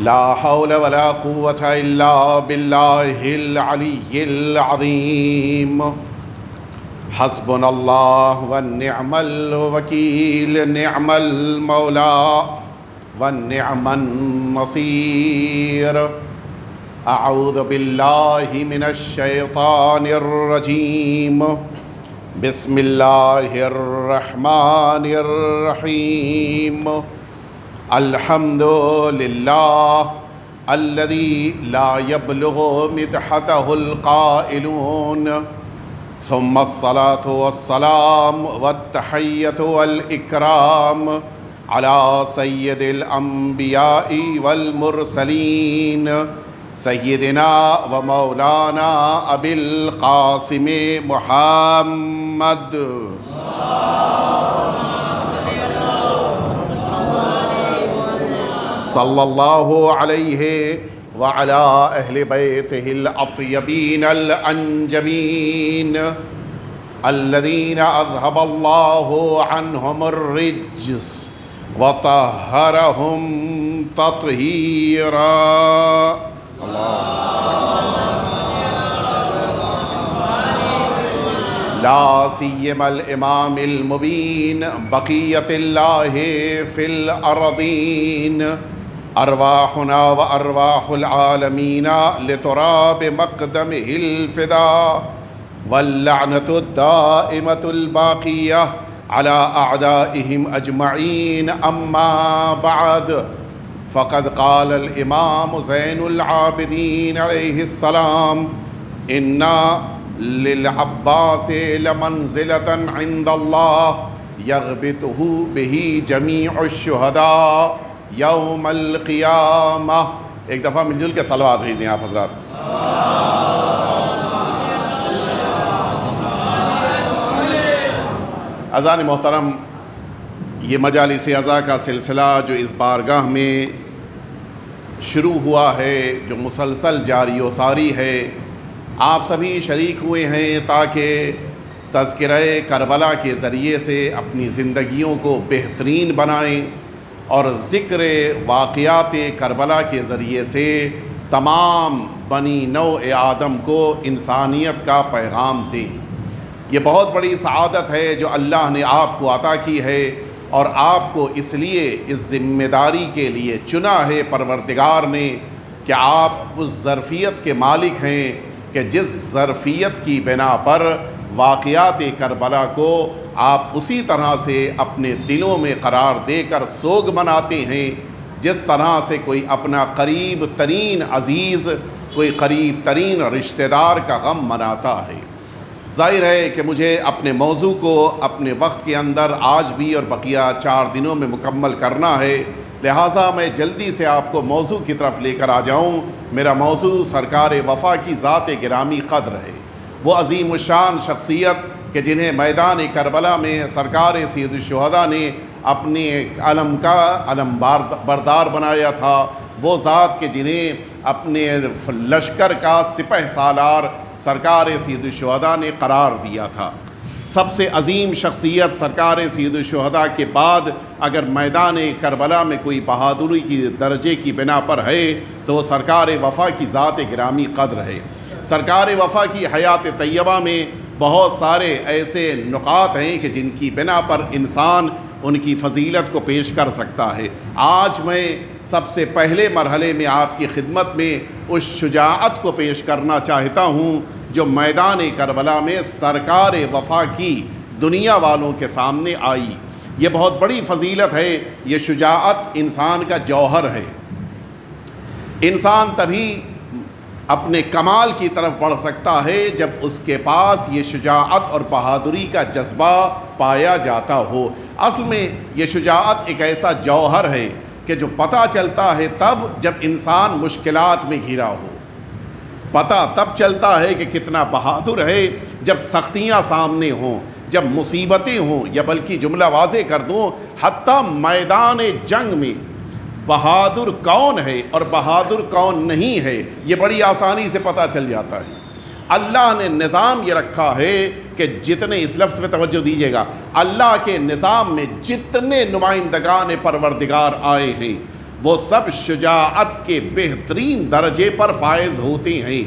لا حول ولا قوة إلا بالله العلي العظيم حسبنا الله ونعم الوكيل نعم المولى ونعم النصير أعوذ بالله من الشيطان الرجيم بسم الله الرحمن الرحيم الحمد لله الذي لا يبلغ مدحته القائلون ثم الصلاة والسلام والتحية والإكرام على سيد الأنبياء والمرسلين سيدنا ومولانا أبي القاسم محمد صلى الله عليه وعلى أهل بيته الأطيبين الأنجبين الذين أذهب الله عنهم الرجس وطهرهم تطهيرا لا سيما الإمام المبين بقية الله في الأرضين أرواحنا وأرواح العالمين لتراب مقدمه الفداء واللعنة الدائمة الباقية على أعدائهم أجمعين أما بعد فقد قال الإمام زين العابدين عليه السلام إن للعباس لمنزلة عند الله يغبطه به جميع الشهداء یوم القیامہ. ایک دفعہ مل جل کے صلوات بھیج دیں آپ حضرات. اذان محترم، یہ مجالس عزا کا سلسلہ جو اس بارگاہ میں شروع ہوا ہے، جو مسلسل جاری و ساری ہے، آپ سبھی شریک ہوئے ہیں تاکہ تذکرہ کربلا کے ذریعے سے اپنی زندگیوں کو بہترین بنائیں اور ذکر واقعات کربلا کے ذریعے سے تمام بنی نوع آدم کو انسانیت کا پیغام دیں. یہ بہت بڑی سعادت ہے جو اللہ نے آپ کو عطا کی ہے، اور آپ کو اس لیے اس ذمہ داری کے لیے چنا ہے پروردگار نے کہ آپ اس ظرفیت کے مالک ہیں کہ جس ظرفیت کی بنا پر واقعات کربلا کو آپ اسی طرح سے اپنے دلوں میں قرار دے کر سوگ مناتے ہیں جس طرح سے کوئی اپنا قریب ترین عزیز، کوئی قریب ترین رشتہ دار کا غم مناتا ہے. ظاہر ہے کہ مجھے اپنے موضوع کو اپنے وقت کے اندر آج بھی اور بقیہ 4 دنوں میں مکمل کرنا ہے، لہٰذا میں جلدی سے آپ کو موضوع کی طرف لے کر آ جاؤں. میرا موضوع سرکار وفا کی ذات گرامی قدر ہے، وہ عظیم الشان شخصیت کہ جنہیں میدان کربلا میں سرکار سید الشہداء نے اپنے علم کا علم بردار بنایا تھا، وہ ذات کہ جنہیں اپنے لشکر کا سپہ سالار سرکار سید الشہداء نے قرار دیا تھا. سب سے عظیم شخصیت سرکار سید الشہداء کے بعد اگر میدان کربلا میں کوئی بہادری کی درجے کی بنا پر ہے تو وہ سرکار وفا کی ذات گرامی قدر ہے. سرکار وفا کی حیات طیبہ میں بہت سارے ایسے نقاط ہیں کہ جن کی بنا پر انسان ان کی فضیلت کو پیش کر سکتا ہے. آج میں سب سے پہلے مرحلے میں آپ کی خدمت میں اس شجاعت کو پیش کرنا چاہتا ہوں جو میدان کربلا میں سرکار وفا کی دنیا والوں کے سامنے آئی. یہ بہت بڑی فضیلت ہے. یہ شجاعت انسان کا جوہر ہے. انسان تبھی اپنے کمال کی طرف بڑھ سکتا ہے جب اس کے پاس یہ شجاعت اور بہادری کا جذبہ پایا جاتا ہو. اصل میں یہ شجاعت ایک ایسا جوہر ہے کہ جو پتہ چلتا ہے تب جب انسان مشکلات میں گھرا ہو. پتہ تب چلتا ہے کہ کتنا بہادر ہے جب سختیاں سامنے ہوں، جب مصیبتیں ہوں، یا بلکہ جملہ واضح کر دوں، حتیٰ میدان جنگ میں بہادر کون ہے اور بہادر کون نہیں ہے یہ بڑی آسانی سے پتہ چل جاتا ہے. اللہ نے نظام یہ رکھا ہے کہ جتنے، اس لفظ پہ توجہ دیجیے گا، اللہ کے نظام میں جتنے نمائندگان پروردگار آئے ہیں وہ سب شجاعت کے بہترین درجے پر فائز ہوتے ہیں۔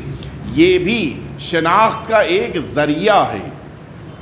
یہ بھی شناخت کا ایک ذریعہ ہے۔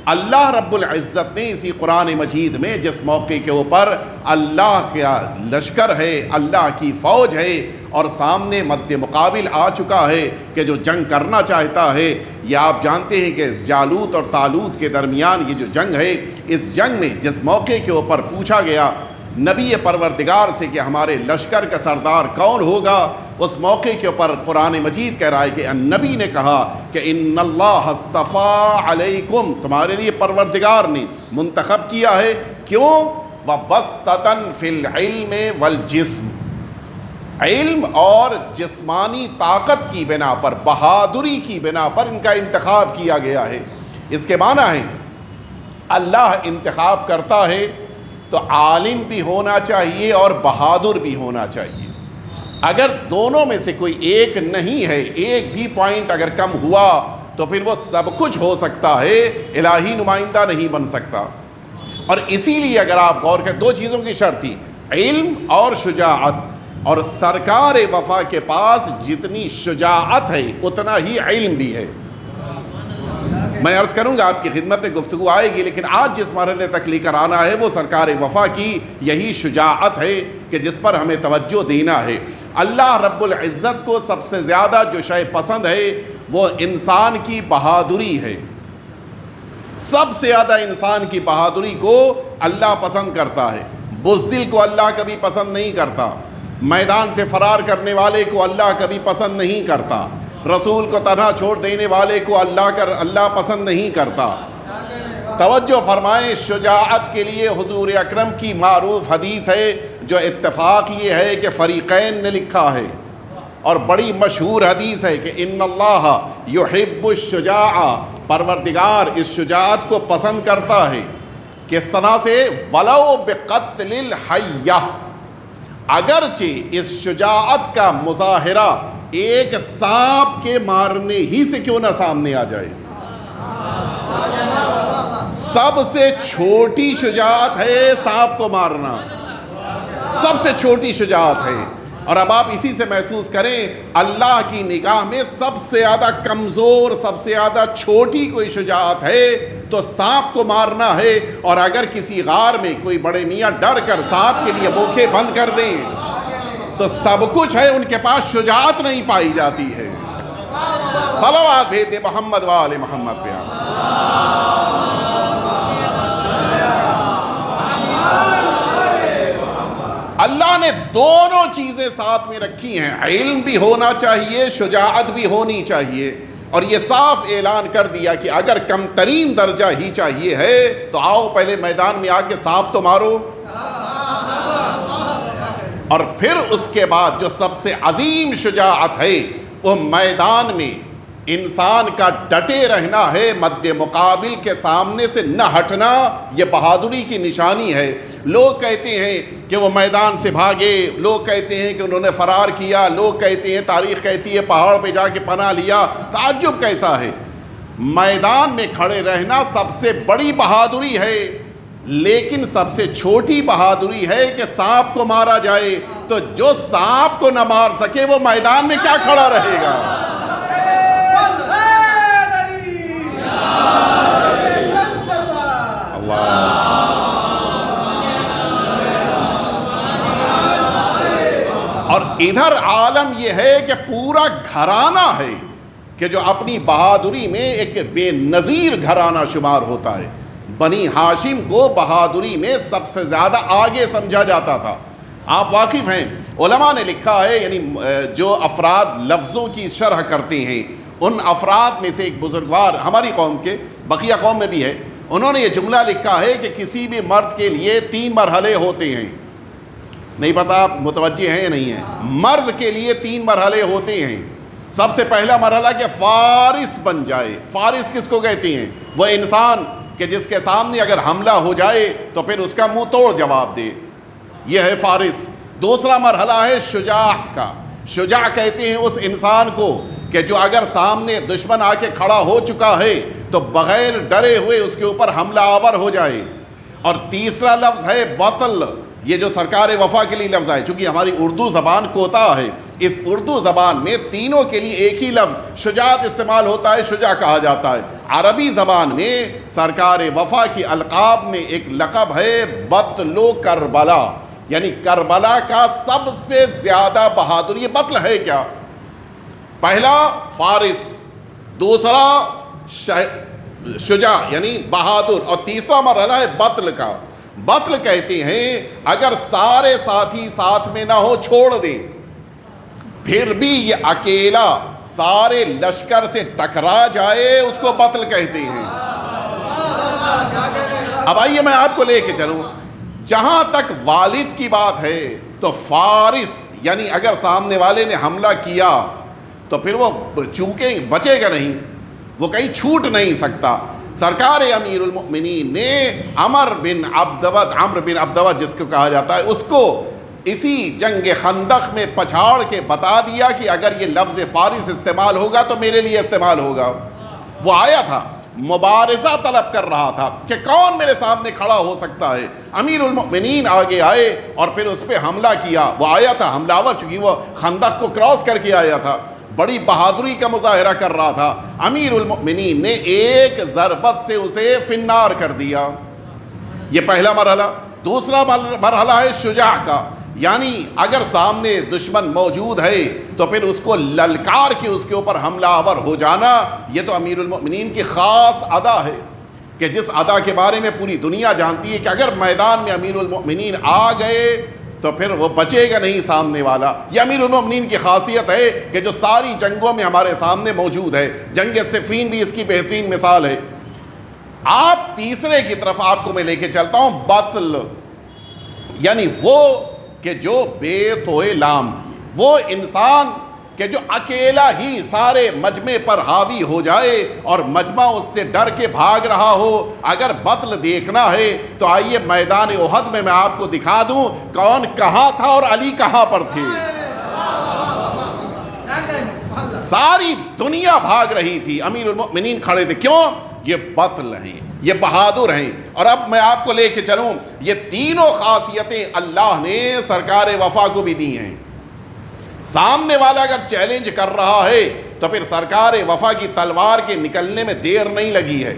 اللہ رب العزت نے اسی قرآن مجید میں جس موقع کے اوپر اللہ کا لشکر ہے، اللہ کی فوج ہے اور سامنے مد مقابل آ چکا ہے کہ جو جنگ کرنا چاہتا ہے، یہ آپ جانتے ہیں کہ جالوت اور طالوت کے درمیان یہ جو جنگ ہے، اس جنگ میں جس موقع کے اوپر پوچھا گیا نبی پروردگار سے کہ ہمارے لشکر کا سردار کون ہوگا، اس موقع کے اوپر قرآن مجید کہہ رہا ہے کہ نبی نے کہا کہ ان اللہ اصطفیٰ علیکم، تمہارے لیے پروردگار نے منتخب کیا ہے۔ کیوں؟ وَبَسْطَةً فِي الْعِلْمِ وَالْجِسْمِ، علم اور جسمانی طاقت کی بنا پر، بہادری کی بنا پر ان کا انتخاب کیا گیا ہے۔ اس کے معنی ہے اللہ انتخاب کرتا ہے تو عالم بھی ہونا چاہیے اور بہادر بھی ہونا چاہیے۔ اگر دونوں میں سے کوئی ایک نہیں ہے، ایک بھی پوائنٹ اگر کم ہوا تو پھر وہ سب کچھ ہو سکتا ہے، الہی نمائندہ نہیں بن سکتا۔ اور اسی لیے اگر آپ غور کریں، دو چیزوں کی شرط تھی، علم اور شجاعت، اور سرکار وفا کے پاس جتنی شجاعت ہے اتنا ہی علم بھی ہے۔ میں عرض کروں گا آپ کی خدمت میں گفتگو آئے گی، لیکن آج جس مرحلے تک لے کر آنا ہے وہ سرکار وفا کی یہی شجاعت ہے کہ جس پر ہمیں توجہ دینا ہے۔ اللہ رب العزت کو سب سے زیادہ جو شے پسند ہے وہ انسان کی بہادری ہے۔ سب سے زیادہ انسان کی بہادری کو اللہ پسند کرتا ہے۔ بزدل کو اللہ کبھی پسند نہیں کرتا، میدان سے فرار کرنے والے کو اللہ کبھی پسند نہیں کرتا، رسول کو تنہا چھوڑ دینے والے کو اللہ پسند نہیں کرتا۔ توجہ فرمائیں، شجاعت کے لیے حضور اکرم کی معروف حدیث ہے جو اتفاق یہ ہے کہ فریقین نے لکھا ہے، اور بڑی مشہور حدیث ہے کہ ان اللہ یحب الشجاع، پروردگار اس شجاعت کو پسند کرتا ہے۔ کس طرح سے؟ ولو بقتل الحیہ، اگرچہ اس شجاعت کا مظاہرہ ایک سانپ کے مارنے ہی سے کیوں نہ سامنے آ جائے۔ سب سے چھوٹی شجاعت ہے سانپ کو مارنا، سب سے چھوٹی شجاعت ہے۔ اور اب آپ اسی سے محسوس کریں، اللہ کی نگاہ میں سب سے زیادہ کمزور، سب سے زیادہ چھوٹی کوئی شجاعت ہے تو سانپ کو مارنا ہے۔ اور اگر کسی غار میں کوئی بڑے میاں ڈر کر سانپ کے لیے بوکھے بند کر دیں تو سب کچھ ہے، ان کے پاس شجاعت نہیں پائی جاتی ہے۔ صلوات بھیج دے محمد وآل محمد پہ۔ اللہ نے دونوں چیزیں ساتھ میں رکھی ہیں، علم بھی ہونا چاہیے، شجاعت بھی ہونی چاہیے، اور یہ صاف اعلان کر دیا کہ اگر کم ترین درجہ ہی چاہیے ہے تو آؤ پہلے میدان میں آ کے سانپ تو مارو، اور پھر اس کے بعد جو سب سے عظیم شجاعت ہے وہ میدان میں انسان کا ڈٹے رہنا ہے، مد مقابل کے سامنے سے نہ ہٹنا۔ یہ بہادری کی نشانی ہے۔ لوگ کہتے ہیں کہ وہ میدان سے بھاگے، لوگ کہتے ہیں کہ انہوں نے فرار کیا، لوگ کہتے ہیں، تاریخ کہتی ہے پہاڑ پہ جا کے پناہ لیا۔ تعجب کیسا ہے؟ میدان میں کھڑے رہنا سب سے بڑی بہادری ہے، لیکن سب سے چھوٹی بہادری ہے کہ سانپ کو مارا جائے۔ تو جو سانپ کو نہ مار سکے وہ میدان میں کیا کھڑا رہے گا؟ اور ادھر عالم یہ ہے کہ پورا گھرانہ ہے کہ جو اپنی بہادری میں ایک بے نظیر گھرانہ شمار ہوتا ہے۔ بنی ہاشم کو بہادری میں سب سے زیادہ آگے سمجھا جاتا تھا۔ آپ واقف ہیں، علماء نے لکھا ہے، یعنی جو افراد لفظوں کی شرح کرتے ہیں ان افراد میں سے ایک بزرگوار ہماری قوم کے، بقیہ قوم میں بھی ہے، انہوں نے یہ جملہ لکھا ہے کہ کسی بھی مرد کے لیے 3 مرحلے ہوتے ہیں۔ نہیں پتا آپ متوجہ ہیں یا نہیں ہیں؟ مرد کے لیے 3 مرحلے ہوتے ہیں۔ سب سے پہلا مرحلہ کہ فارس بن جائے۔ فارس کس کو کہتے ہیں؟ وہ انسان کہ جس کے سامنے اگر حملہ ہو جائے تو پھر اس کا منہ توڑ جواب دے، یہ ہے فارس۔ دوسرا مرحلہ ہے شجاع کا۔ شجاع کہتے ہیں اس انسان کو کہ جو اگر سامنے دشمن آ کے کھڑا ہو چکا ہے تو بغیر ڈرے ہوئے اس کے اوپر حملہ آور ہو جائے۔ اور تیسرا لفظ ہے بطل۔ یہ جو سرکار وفا کے لیے لفظ آئے، چونکہ ہماری اردو زبان کوتا ہے، اس اردو زبان میں تینوں کے لیے ایک ہی لفظ شجاعت استعمال ہوتا ہے، شجاع کہا جاتا ہے۔ عربی زبان میں سرکار وفا کی القاب میں ایک لقب ہے بطل و کربلا، یعنی کربلا کا سب سے زیادہ بہادر۔ یہ بطل ہے کیا؟ پہلا فارس، دوسرا شجاع یعنی بہادر، اور تیسرا مرحلہ ہے بطل کا۔ بطل کہتے ہیں اگر سارے ساتھی ساتھ میں نہ ہو، چھوڑ دیں، پھر بھی یہ اکیلا سارے لشکر سے ٹکرا جائے، اس کو بطل کہتے ہیں۔ اب آئیے میں آپ کو لے کے چلوں، جہاں تک والد کی بات ہے تو فارس یعنی اگر سامنے والے نے حملہ کیا تو پھر وہ چونکہ بچے گا نہیں، وہ کہیں چھوٹ نہیں سکتا۔ سرکار امیر المؤمنین نے عمر بن عبدود جس کو کہا جاتا ہے، اس کو اسی جنگ خندق میں پچھاڑ کے بتا دیا کہ اگر یہ لفظ فارس استعمال ہوگا تو میرے لیے استعمال ہوگا۔ وہ آیا تھا، مبارزہ طلب کر رہا تھا کہ کون میرے سامنے کھڑا ہو سکتا ہے۔ امیر المؤمنین آگے آئے اور پھر اس پہ حملہ کیا۔ وہ آیا تھا حملہ آور، چونکہ وہ خندق کو کراس کر کے آیا تھا، بڑی بہادری کا مظاہرہ کر رہا تھا۔ امیر المؤمنین نے ایک ضربت سے اسے فنار کر دیا۔ یہ پہلا مرحلہ۔ دوسرا مرحلہ ہے شجاع کا، یعنی اگر سامنے دشمن موجود ہے تو پھر اس کو للکار کے اس کے اوپر حملہ آور ہو جانا۔ یہ تو امیر المؤمنین کی خاص ادا ہے کہ جس ادا کے بارے میں پوری دنیا جانتی ہے کہ اگر میدان میں امیر المؤمنین آ گئے تو پھر وہ بچے گا نہیں سامنے والا۔ یہ امیر المؤمنین کی خاصیت ہے کہ جو ساری جنگوں میں ہمارے سامنے موجود ہے۔ جنگ صفین بھی اس کی بہترین مثال ہے۔ آپ تیسرے کی طرف آپ کو میں لے کے چلتا ہوں، بطل یعنی وہ کہ جو بے توئے لام، وہ انسان کہ جو اکیلا ہی سارے مجمع پر حاوی ہو جائے اور مجمع اس سے ڈر کے بھاگ رہا ہو۔ اگر بطل دیکھنا ہے تو آئیے میدان احد میں میں آپ کو دکھا دوں کون کہاں تھا اور علی کہاں پر تھے۔ ساری دنیا بھاگ رہی تھی، امیر المؤمنین کھڑے تھے۔ کیوں؟ یہ بطل ہیں، یہ بہادر ہیں۔ اور اب میں آپ کو لے کے چلوں، یہ تینوں خاصیتیں اللہ نے سرکار وفا کو بھی دی ہیں۔ سامنے والا اگر چیلنج کر رہا ہے تو پھر سرکار وفا کی تلوار کے نکلنے میں دیر نہیں لگی ہے۔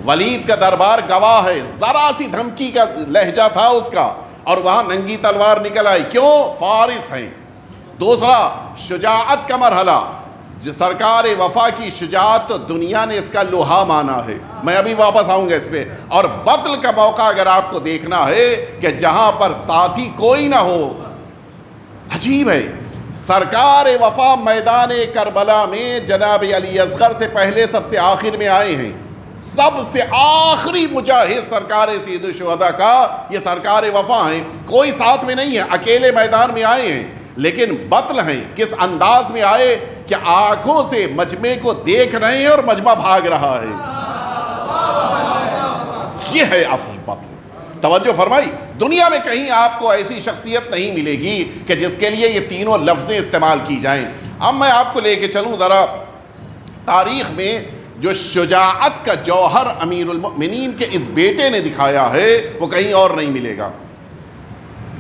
ولید کا دربار گواہ ہے، ذرا سی دھمکی کا لہجہ تھا اس کا اور وہاں ننگی تلوار نکل آئی۔ کیوں؟ فارس ہیں۔ دوسرا شجاعت کا مرحلہ، سرکار وفا کی شجاعت تو دنیا نے اس کا لوہا مانا ہے، میں ابھی واپس آؤں گا اس پہ۔ اور بطل کا موقع اگر آپ کو دیکھنا ہے کہ جہاں پر ساتھی کوئی نہ ہو، عجیب ہے، سرکار وفا میدان کربلا میں جناب علی اصغر سے پہلے سب سے آخر میں آئے ہیں۔ سب سے آخری مجاہد سرکار سید الشہداء کا یہ سرکار وفا ہیں، کوئی ساتھ میں نہیں ہے، اکیلے میدان میں آئے ہیں، لیکن بطل ہیں۔ کس انداز میں آئے کہ آنکھوں سے مجمع کو دیکھ رہے ہیں اور مجمع بھاگ رہا ہے۔ یہ ہے اصل بطل۔ توجہ فرمائی، دنیا میں کہیں آپ کو ایسی شخصیت نہیں ملے گی کہ جس کے لیے یہ تینوں لفظیں استعمال کی جائیں۔ اب میں آپ کو لے کے چلوں ذرا تاریخ میں جو شجاعت کا جوہر امیر المؤمنین کے اس بیٹے نے دکھایا ہے وہ کہیں اور نہیں ملے گا۔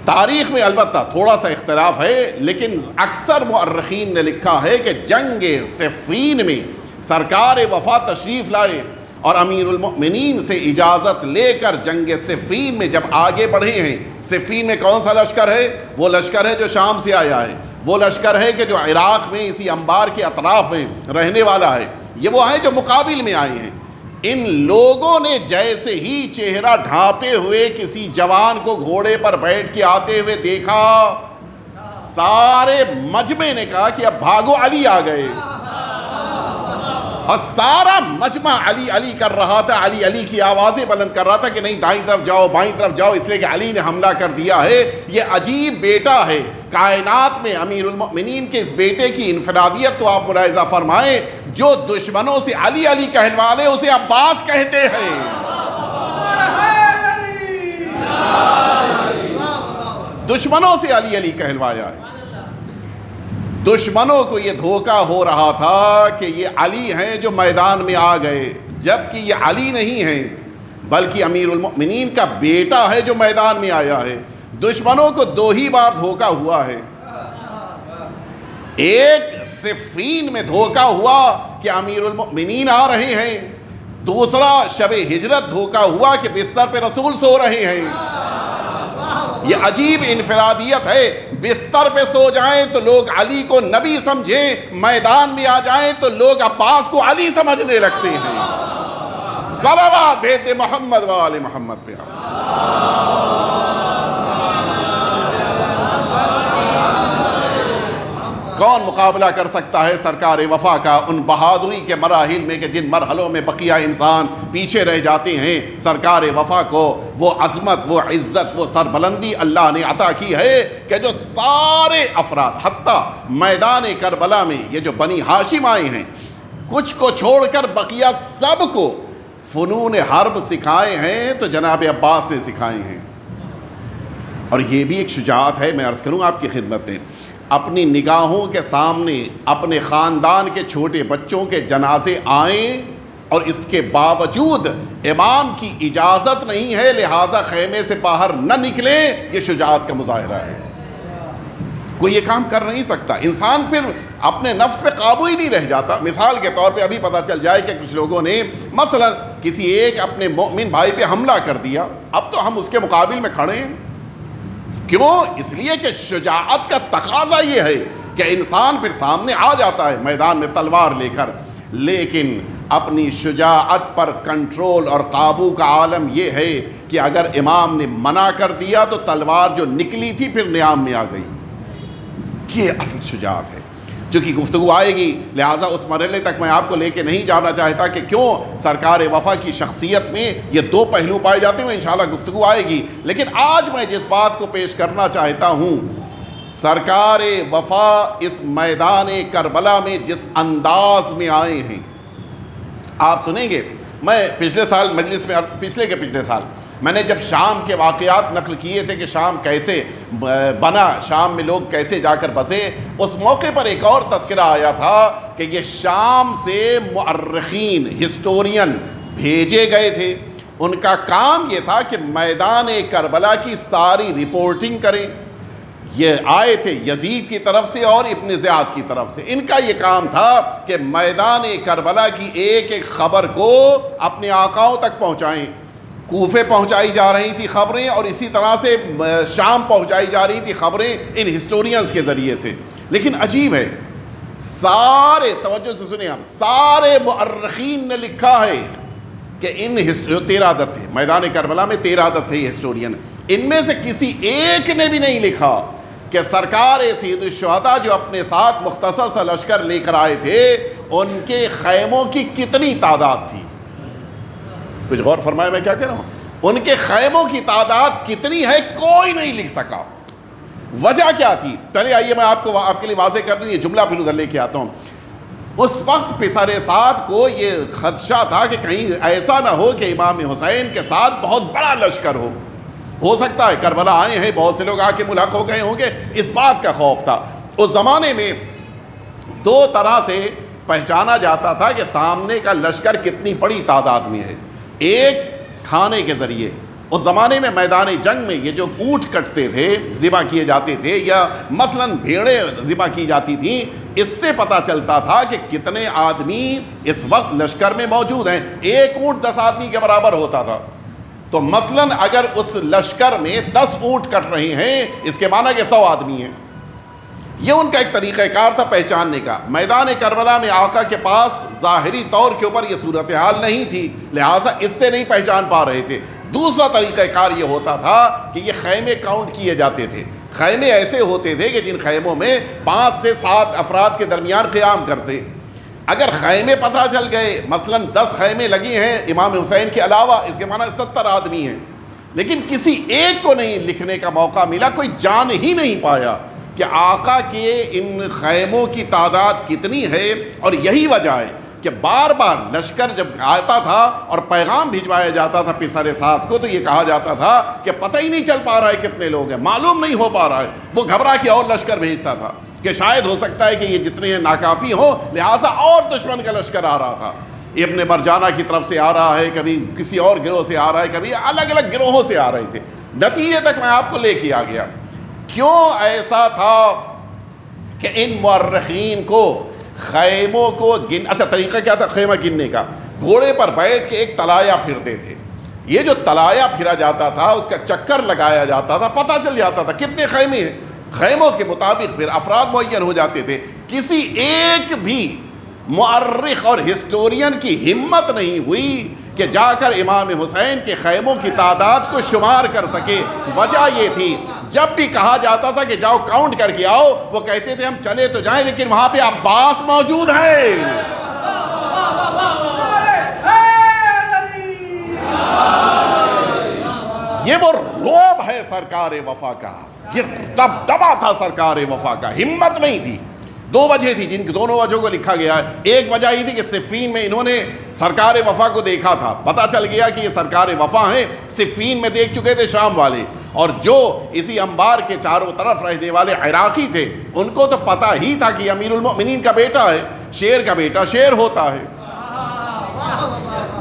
تاریخ میں البتہ تھوڑا سا اختلاف ہے، لیکن اکثر مؤرخین نے لکھا ہے کہ جنگ صفین میں سرکار وفا تشریف لائے اور امیر المؤمنین سے اجازت لے کر جنگ صفین میں جب آگے بڑھے ہیں۔ صفین میں کون سا لشکر ہے؟ وہ لشکر ہے جو شام سے آیا ہے، وہ لشکر ہے کہ جو عراق میں اسی انبار کے اطراف میں رہنے والا ہے، یہ وہ ہیں جو مقابل میں آئے ہیں۔ ان لوگوں نے جیسے ہی چہرہ ڈھانپے ہوئے کسی جوان کو گھوڑے پر بیٹھ کے آتے ہوئے دیکھا، سارے مجمع نے کہا کہ اب بھاگو، علی آ گئے۔ اور سارا مجمع علی علی کر رہا تھا، علی علی کی آوازیں بلند کر رہا تھا کہ نہیں دائیں طرف جاؤ، بائیں طرف جاؤ، اس لیے کہ علی نے حملہ کر دیا ہے۔ یہ عجیب بیٹا ہے کائنات میں، امیر المؤمنین کے اس بیٹے کی انفرادیت تو آپ ملاحظہ فرمائیں، جو دشمنوں سے علی علی کہلوا لے اسے عباس کہتے ہیں۔ دشمنوں سے علی علی کہلوایا ہے۔ دشمنوں کو یہ دھوکہ ہو رہا تھا کہ یہ علی ہیں جو میدان میں آ گئے، جبکہ یہ علی نہیں ہیں بلکہ امیر المؤمنین کا بیٹا ہے جو میدان میں آیا ہے۔ دشمنوں کو 2 ہی بار دھوکہ ہوا ہے. ایک صفین میں دھوکہ ہوا کہ امیر المؤمنین آ رہے ہیں، دوسرا شب ہجرت دھوکہ ہوا کہ بستر پہ رسول سو رہے ہیں. یہ عجیب انفرادیت ہے. بستر پہ سو جائیں تو لوگ علی کو نبی سمجھیں، میدان میں آ جائیں تو لوگ عباس کو علی سمجھنے لگتے ہیں. صلوات بھیج دے محمد و آل محمد پہ. کون مقابلہ کر سکتا ہے سرکار وفا کا ان بہادری کے مراحل میں کہ جن مرحلوں میں بقیہ انسان پیچھے رہ جاتے ہیں. سرکار وفا کو وہ عظمت، وہ عزت، وہ سربلندی اللہ نے عطا کی ہے کہ جو سارے افراد، حتیٰ میدان کربلا میں یہ جو بنی ہاشم آئے ہیں، کچھ کو چھوڑ کر بقیہ سب کو فنون حرب سکھائے ہیں تو جناب عباس نے سکھائے ہیں. اور یہ بھی ایک شجاعت ہے. میں عرض کروں آپ کی خدمت میں، اپنی نگاہوں کے سامنے اپنے خاندان کے چھوٹے بچوں کے جنازے آئیں اور اس کے باوجود امام کی اجازت نہیں ہے لہٰذا خیمے سے باہر نہ نکلیں، یہ شجاعت کا مظاہرہ ہے. کوئی یہ کام کر نہیں سکتا. انسان پھر اپنے نفس پہ قابو ہی نہیں رہ جاتا. مثال کے طور پہ ابھی پتہ چل جائے کہ کچھ لوگوں نے مثلا کسی ایک اپنے مومن بھائی پہ حملہ کر دیا، اب تو ہم اس کے مقابل میں کھڑے ہیں. کیوں؟ اس لیے کہ شجاعت کا تقاضا یہ ہے کہ انسان پھر سامنے آ جاتا ہے میدان میں تلوار لے کر، لیکن اپنی شجاعت پر کنٹرول اور قابو کا عالم یہ ہے کہ اگر امام نے منع کر دیا تو تلوار جو نکلی تھی پھر نیام میں آ گئی. یہ اصل شجاعت ہے. چونکہ گفتگو آئے گی لہٰذا اس مرحلے تک میں آپ کو لے کے نہیں جانا چاہتا کہ کیوں سرکار وفا کی شخصیت میں یہ 2 پہلو پائے جاتے ہیں. انشاءاللہ گفتگو آئے گی. لیکن آج میں جس بات کو پیش کرنا چاہتا ہوں، سرکار وفا اس میدان کربلا میں جس انداز میں آئے ہیں آپ سنیں گے. میں پچھلے سال مجلس میں، پچھلے سال میں نے جب شام کے واقعات نقل کیے تھے کہ شام کیسے بنا، شام میں لوگ کیسے جا کر بسے، اس موقع پر ایک اور تذکرہ آیا تھا کہ یہ شام سے مؤرخین، ہسٹورین بھیجے گئے تھے. ان کا کام یہ تھا کہ میدان کربلا کی ساری رپورٹنگ کریں. یہ آئے تھے یزید کی طرف سے اور ابن زیاد کی طرف سے. ان کا یہ کام تھا کہ میدان کربلا کی ایک ایک خبر کو اپنے آقاؤں تک پہنچائیں. کوفے پہنچائی جا رہی تھی خبریں اور اسی طرح سے شام پہنچائی جا رہی تھی خبریں ان ہسٹورینز کے ذریعے سے. لیکن عجیب ہے، سارے، توجہ سے سنیں آپ، سارے مؤرخین نے لکھا ہے کہ ان 13 عدد تھے میدان کربلا میں، 13 عدد تھے یہ ہسٹورین، ان میں سے کسی ایک نے بھی نہیں لکھا کہ سرکار سید الشہداء جو اپنے ساتھ مختصر سا لشکر لے کر آئے تھے ان کے خیموں کی کتنی تعداد تھی. کچھ غور فرمائے میں کیا کہہ رہا ہوں؟ ان کے خیموں کی تعداد کتنی ہے کوئی نہیں لکھ سکا. وجہ کیا تھی؟ پہلے آئیے میں آپ کے لیے واضح کر دوں، یہ جملہ پھر ادھر لے کے آتا ہوں. اس وقت پسر سعد کو یہ خدشہ تھا کہ کہیں ایسا نہ ہو کہ امام حسین کے ساتھ بہت بڑا لشکر ہو سکتا ہے کربلا آئے ہیں، بہت سے لوگ آ کے ملحق ہو گئے ہوں گے، اس بات کا خوف تھا. اس زمانے میں 2 طرح سے پہچانا جاتا تھا کہ سامنے کا لشکر کتنی بڑی تعداد میں ہے. ایک کھانے کے ذریعے، اس زمانے میں میدان جنگ میں یہ جو اونٹ کٹتے تھے، ذبح کیے جاتے تھے، یا مثلاً بھیڑیں ذبح کی جاتی تھیں، اس سے پتہ چلتا تھا کہ کتنے آدمی اس وقت لشکر میں موجود ہیں. ایک اونٹ 10 آدمی کے برابر ہوتا تھا. تو مثلاً اگر اس لشکر میں 10 اونٹ کٹ رہے ہیں اس کے معنی کہ 100 آدمی ہیں. یہ ان کا ایک طریقہ کار تھا پہچاننے کا. میدان کربلا میں آقا کے پاس ظاہری طور کے اوپر یہ صورتحال نہیں تھی لہٰذا اس سے نہیں پہچان پا رہے تھے. دوسرا طریقہ کار یہ ہوتا تھا کہ یہ خیمے کاؤنٹ کیے جاتے تھے. خیمے ایسے ہوتے تھے کہ جن خیموں میں 5 سے 7 افراد کے درمیان قیام کرتے. اگر خیمے پتہ چل گئے، مثلاً 10 خیمے لگے ہیں امام حسین کے علاوہ، اس کے معنی 70 آدمی ہیں، لیکن کسی ایک کو نہیں لکھنے کا موقع ملا، کوئی جان ہی نہیں پایا کہ آقا کے ان خیموں کی تعداد کتنی ہے. اور یہی وجہ ہے کہ بار بار لشکر جب آتا تھا اور پیغام بھجوایا جاتا تھا پسر سعد کو تو یہ کہا جاتا تھا کہ پتہ ہی نہیں چل پا رہا ہے کتنے لوگ ہیں، معلوم نہیں ہو پا رہا ہے. وہ گھبرا کے اور لشکر بھیجتا تھا کہ شاید ہو سکتا ہے کہ یہ جتنے ہیں ناکافی ہوں، لہٰذا اور دشمن کا لشکر آ رہا تھا. ابن مرجانہ کی طرف سے آ رہا ہے، کبھی کسی اور گروہ سے آ رہا ہے، کبھی الگ الگ گروہوں سے آ رہے تھے. نتیجے تک میں آپ کو لے کے آ گیا. کیوں ایسا تھا کہ ان مورخین کو خیموں کو اچھا طریقہ کیا تھا خیمہ گننے کا؟ گھوڑے پر بیٹھ کے ایک طلایا پھرتے تھے. یہ جو طلایا پھرا جاتا تھا اس کا چکر لگایا جاتا تھا, پتہ چل جاتا تھا کتنے خیمے ہیں. خیموں کے مطابق پھر افراد معین ہو جاتے تھے. کسی ایک بھی مؤرخ اور ہسٹورین کی ہمت نہیں ہوئی کہ جا کر امام حسین کے خیموں کی تعداد کو شمار کر سکے. وجہ یہ تھی جب بھی کہا جاتا تھا کہ جاؤ کاؤنٹ کر کے آؤ, وہ کہتے تھے ہم چلے تو جائیں لیکن وہاں پہ عباس موجود ہے. یہ وہ رعب ہے سرکار وفا کا, یہ دبدبا تھا سرکار وفا کا, ہمت نہیں تھی. دو وجہ تھی جن کی دونوں وجہوں کو لکھا گیا ہے. ایک وجہ یہ تھی کہ صفین میں انہوں نے سرکار وفا کو دیکھا تھا, پتہ چل گیا کہ یہ سرکار وفا ہیں. صفین میں دیکھ چکے تھے شام والے, اور جو اسی انبار کے چاروں طرف رہنے والے عراقی تھے ان کو تو پتہ ہی تھا کہ امیر المؤمنین کا بیٹا ہے, شیر کا بیٹا شیر ہوتا ہے.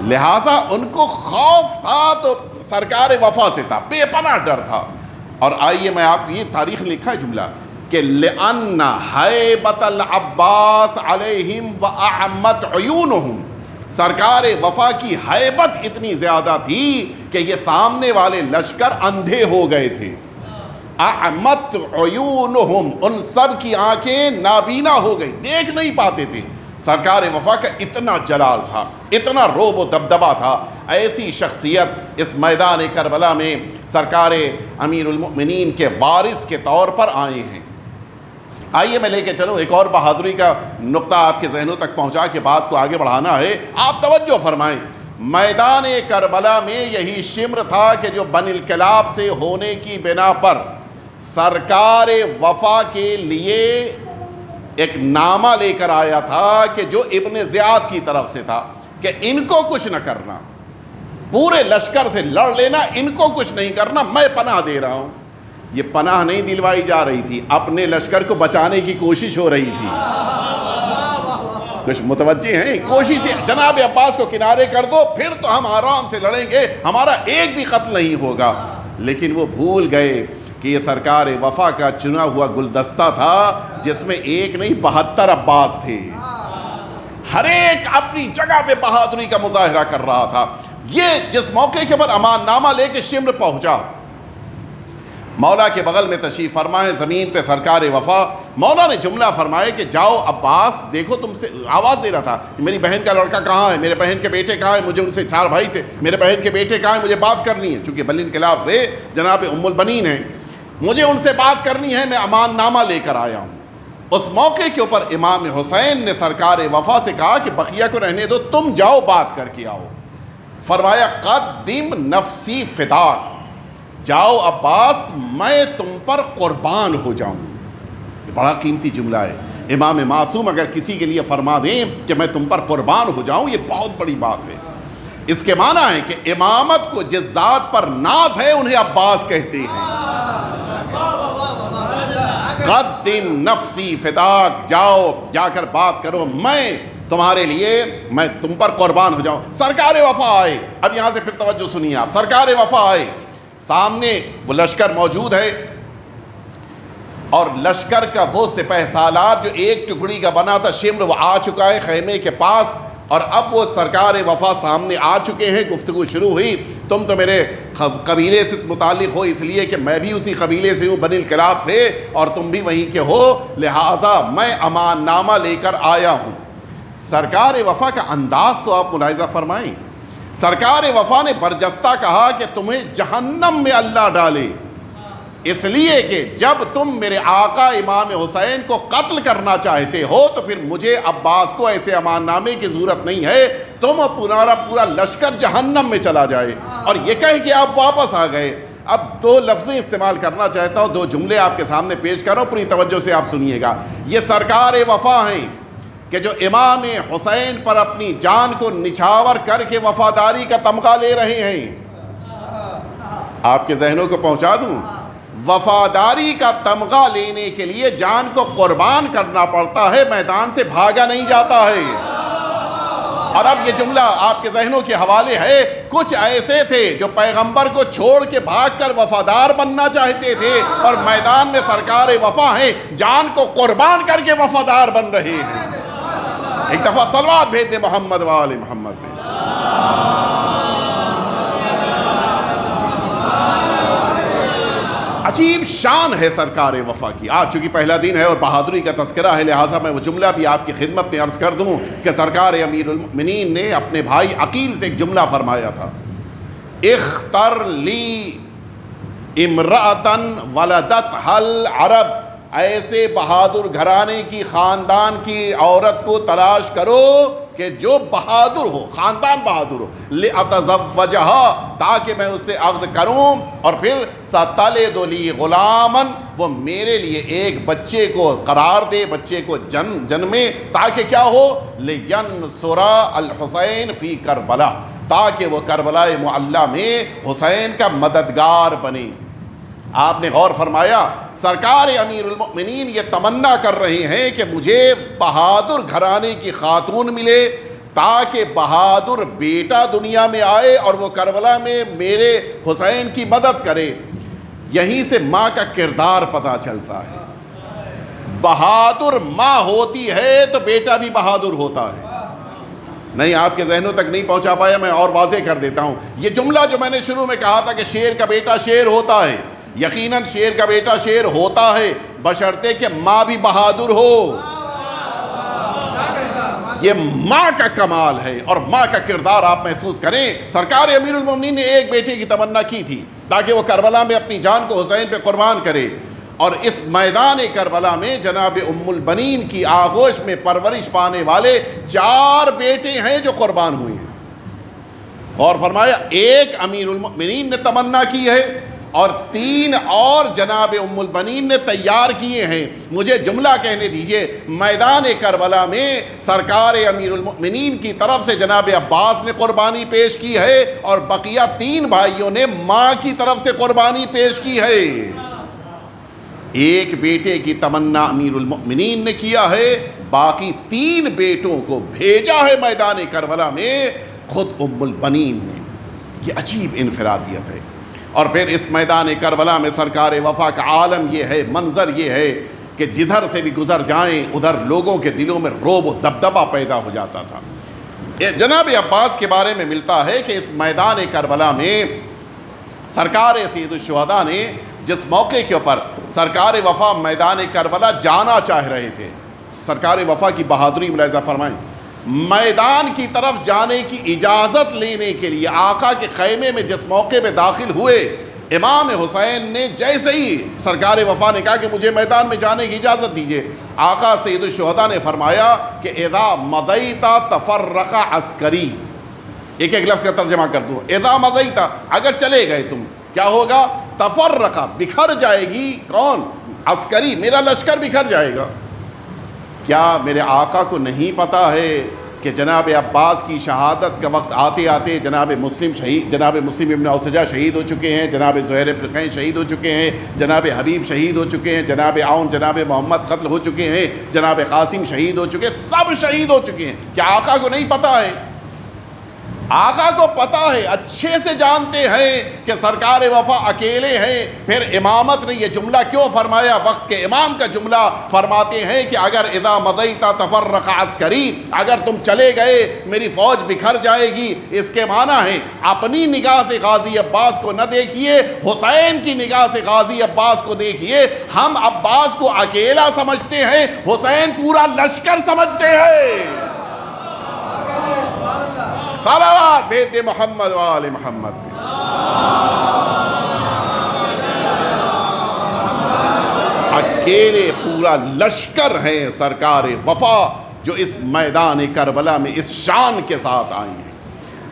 لہٰذا ان کو خوف تھا تو سرکار وفا سے تھا, بے پناہ ڈر تھا. اور آئیے میں آپ کو یہ تاریخ لکھا ہے جملہ کہ لِأَنَّ حَيْبَةَ الْعَبَّاسِ عَلَيْهِمْ وَأَعْمَتْ عُيُونُهُمْ, سرکار وفا کی ہیبت اتنی زیادہ تھی کہ یہ سامنے والے لشکر اندھے ہو گئے تھے. اعمت عیونہم, ان سب کی آنکھیں نابینا ہو گئی, دیکھ نہیں پاتے تھے. سرکار وفا کا اتنا جلال تھا, اتنا روب و دبدبا تھا. ایسی شخصیت اس میدان کربلا میں سرکار امیر المؤمنین کے وارث کے طور پر آئے ہیں. آئیے میں لے کے چلوں ایک اور بہادری کا نقطہ آپ کے ذہنوں تک پہنچا کے بات کو آگے بڑھانا ہے. آپ توجہ فرمائیں, میدان کربلا میں یہی شمر تھا کہ جو بنی الکلاب سے ہونے کی بنا پر سرکار وفا کے لیے ایک نامہ لے کر آیا تھا کہ جو ابن زیاد کی طرف سے تھا کہ ان کو کچھ نہ کرنا, پورے لشکر سے لڑ لینا, ان کو کچھ نہیں کرنا, میں پناہ دے رہا ہوں. یہ پناہ نہیں دلوائی جا رہی تھی, اپنے لشکر کو بچانے کی کوشش ہو رہی تھی. کچھ متوجہ ہیں؟ کوشش تھی جناب عباس کو کنارے کر دو پھر تو ہم آرام سے لڑیں گے, ہمارا ایک بھی قتل نہیں ہوگا. لیکن وہ بھول گئے کہ یہ سرکار وفا کا چنا ہوا گلدستہ تھا جس میں ایک نہیں 72 عباس تھے. ہر ایک اپنی جگہ پہ بہادری کا مظاہرہ کر رہا تھا. یہ جس موقع کے اوپر امان نامہ لے کے شمر پہنچا, مولا کے بغل میں تشریف فرمائے, زمین پہ سرکار وفا, مولا نے جملہ فرمائے کہ جاؤ عباس, دیکھو تم سے آواز دے رہا تھا میری بہن کا لڑکا کہاں ہے, میرے بہن کے بیٹے کہاں ہیں, مجھے ان سے 4 بھائی تھے, میرے بہن کے بیٹے کہاں ہیں, مجھے بات کرنی ہے. چونکہ بنی انقلاب سے جناب ام البنین ہیں, مجھے ان سے بات کرنی ہے, میں امان نامہ لے کر آیا ہوں. اس موقع کے اوپر امام حسین نے سرکار وفا سے کہا کہ بقیہ کو رہنے دو, تم جاؤ بات کر کے آؤ. فرمایا قدم نفسی فداک, جاؤ عباس میں تم پر قربان ہو جاؤں. یہ بڑا قیمتی جملہ ہے. امام معصوم اگر کسی کے لیے فرما دیں کہ میں تم پر قربان ہو جاؤں, یہ بہت بڑی بات ہے. اس کے معنی ہے کہ امامت کو جس ذات پر ناز ہے انہیں عباس کہتے ہیں. قدم نفسی فداک, جاؤ جا کر بات کرو, میں تمہارے لیے میں تم پر قربان ہو جاؤں. سرکار وفا آئے, اب یہاں سے پھر توجہ سنیے آپ, سرکار وفا آئے, سامنے وہ لشکر موجود ہے اور لشکر کا وہ سپہ سالار جو ایک ٹکڑی کا بنا تھا شمر, وہ آ چکا ہے خیمے کے پاس, اور اب وہ سرکار وفا سامنے آ چکے ہیں. گفتگو شروع ہوئی, تم تو میرے قبیلے سے متعلق ہو اس لیے کہ میں بھی اسی قبیلے سے ہوں, بنی الکلاب سے, اور تم بھی وہیں کے ہو, لہٰذا میں امان نامہ لے کر آیا ہوں. سرکار وفا کا انداز تو آپ ملاحظہ فرمائیں. سرکار وفا نے برجستہ کہا کہ تمہیں جہنم میں اللہ ڈالے, اس لیے کہ جب تم میرے آقا امام حسین کو قتل کرنا چاہتے ہو تو پھر مجھے عباس کو ایسے امان نامے کی ضرورت نہیں ہے, تم پورا لشکر جہنم میں چلا جائے. اور یہ کہہ کہ آپ واپس آ گئے. اب 2 لفظیں استعمال کرنا چاہتا ہوں, 2 جملے آپ کے سامنے پیش کر رہا ہوں, پوری توجہ سے آپ سنیے گا. یہ سرکار وفا ہیں کہ جو امام حسین پر اپنی جان کو نچھاور کر کے وفاداری کا تمغہ لے رہے ہیں. آپ کے ذہنوں کو پہنچا دوں, وفاداری کا تمغہ لینے کے لیے جان کو قربان کرنا پڑتا ہے, میدان سے بھاگا نہیں جاتا ہے. اور اب یہ جملہ آپ کے ذہنوں کے حوالے ہے، کچھ ایسے تھے جو پیغمبر کو چھوڑ کے بھاگ کر وفادار بننا چاہتے تھے، اور میدان میں سرکار وفا ہیں، جان کو قربان کر کے وفادار بن رہے ہیں۔ ایک دفعہ صلوات بھیج دے محمد وآل محمد میں۔ عجیب شان ہے سرکار وفا کی۔ آج چونکہ پہلا دن ہے اور بہادری کا تذکرہ ہے، لہٰذا میں وہ جملہ بھی آپ کی خدمت میں عرض کر دوں کہ سرکار امیر المؤمنین نے اپنے بھائی عقیل سے ایک جملہ فرمایا تھا، اختر لی امرأتن ولدتھا العرب، ایسے بہادر گھرانے کی، خاندان کی عورت کو تلاش کرو کہ جو بہادر ہو، خاندان بہادر ہو، لِأَتَزَوَّجَهَا، تاکہ میں اسے عقد کروں، اور پھر سَتَلِدُ لِي غُلَامًا، وہ میرے لیے ایک بچے کو قرار دے، بچے کو جنمے، تاکہ کیا ہو، لِيَنْصُرَ الْحُسَيْنَ فِي كَرْبَلَا، تاکہ وہ کربلا معلیٰ میں حسین کا مددگار بنے۔ آپ نے غور فرمایا، سرکار امیر المؤمنین یہ تمنا کر رہے ہیں کہ مجھے بہادر گھرانے کی خاتون ملے، تاکہ بہادر بیٹا دنیا میں آئے اور وہ کربلا میں میرے حسین کی مدد کرے۔ یہیں سے ماں کا کردار پتہ چلتا ہے، بہادر ماں ہوتی ہے تو بیٹا بھی بہادر ہوتا ہے۔ نہیں، آپ کے ذہنوں تک نہیں پہنچا پایا، میں اور واضح کر دیتا ہوں۔ یہ جملہ جو میں نے شروع میں کہا تھا کہ شیر کا بیٹا شیر ہوتا ہے، یقیناً شیر کا بیٹا شیر ہوتا ہے، بشرطے کہ ماں بھی بہادر ہو۔ یہ ماں کا کمال ہے، اور ماں کا کردار آپ محسوس کریں۔ سرکار امیر المومنین نے ایک بیٹے کی تمنا کی تھی تاکہ وہ کربلا میں اپنی جان کو حسین پہ قربان کرے، اور اس میدان کربلا میں جناب ام البنین کی آغوش میں پرورش پانے والے 4 بیٹے ہیں جو قربان ہوئے ہیں۔ اور فرمایا ایک امیر المؤمنین نے تمنا کی ہے اور 3 اور جناب ام البنین نے تیار کیے ہیں۔ مجھے جملہ کہنے دیجئے، میدان کربلا میں سرکار امیر المؤمنین کی طرف سے جناب عباس نے قربانی پیش کی ہے، اور بقیہ 3 بھائیوں نے ماں کی طرف سے قربانی پیش کی ہے۔ ایک بیٹے کی تمنا امیر المؤمنین نے کیا ہے، باقی 3 بیٹوں کو بھیجا ہے میدان کربلا میں خود ام البنین نے۔ یہ عجیب انفرادیت ہے۔ اور پھر اس میدان کربلا میں سرکار وفا کا عالم یہ ہے، منظر یہ ہے کہ جدھر سے بھی گزر جائیں ادھر لوگوں کے دلوں میں رعب و دبدبہ پیدا ہو جاتا تھا۔ جناب عباس کے بارے میں ملتا ہے کہ اس میدان کربلا میں سرکار سید الشہداء نے جس موقع کے اوپر سرکار وفا میدان کربلا جانا چاہ رہے تھے، سرکار وفا کی بہادری ملاحظہ فرمائیں، میدان کی طرف جانے کی اجازت لینے کے لیے آقا کے خیمے میں جس موقع میں داخل ہوئے، امام حسین نے جیسے ہی سرکار وفا نے کہا کہ مجھے میدان میں جانے کی اجازت دیجیے، آقا سید الشہداء نے فرمایا کہ اذا مضیت تفرق عسکری، ایک ایک لفظ کا ترجمہ کر دوں، اذا مضیت، اگر چلے گئے تم، کیا ہوگا؟ تفرق، بکھر جائے گی، کون؟ عسکری، میرا لشکر بکھر جائے گا۔ کیا میرے آقا کو نہیں پتا ہے کہ جناب عباس کی شہادت کا وقت آتے آتے جناب مسلم ابن اوسجہ شہید ہو چکے ہیں، جناب زہیر ابن قین شہید ہو چکے ہیں، جناب حبیب شہید ہو چکے ہیں، جناب عون جناب محمد قتل ہو چکے ہیں، جناب قاسم شہید ہو چکے ہیں، سب شہید ہو چکے ہیں؟ کیا آقا کو نہیں پتا ہے؟ آقا کو پتا ہے، اچھے سے جانتے ہیں کہ سرکار وفا اکیلے ہیں۔ پھر امامت نے یہ جملہ کیوں فرمایا؟ وقت کے امام کا جملہ فرماتے ہیں کہ اگر اذا مضیت تفرق عسکری، اگر تم چلے گئے میری فوج بکھر جائے گی۔ اس کے معنی ہے اپنی نگاہ سے غازی عباس کو نہ دیکھیے، حسین کی نگاہ سے غازی عباس کو دیکھیے۔ ہم عباس کو اکیلا سمجھتے ہیں، حسین پورا لشکر سمجھتے ہیں۔ صلوات بیت محمد وآل محمد۔ اکیلے پورا لشکر ہیں سرکار وفا جو اس میدان کربلا میں اس شان کے ساتھ آئے ہیں،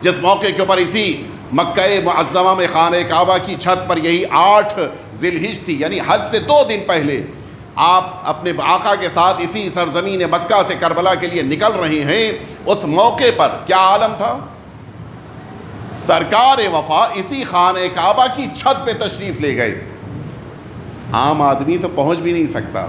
جس موقع کے اوپر اسی مکہ معظمہ میں خانہ کعبہ کی چھت پر یہی 8 ذی الحجہ تھی، یعنی حج سے 2 دن پہلے آپ اپنے آقا کے ساتھ اسی سرزمین مکہ سے کربلا کے لیے نکل رہے ہیں۔ اس موقع پر کیا عالم تھا؟ سرکار وفا اسی خانہ کعبہ کی چھت پہ تشریف لے گئے۔ عام آدمی تو پہنچ بھی نہیں سکتا،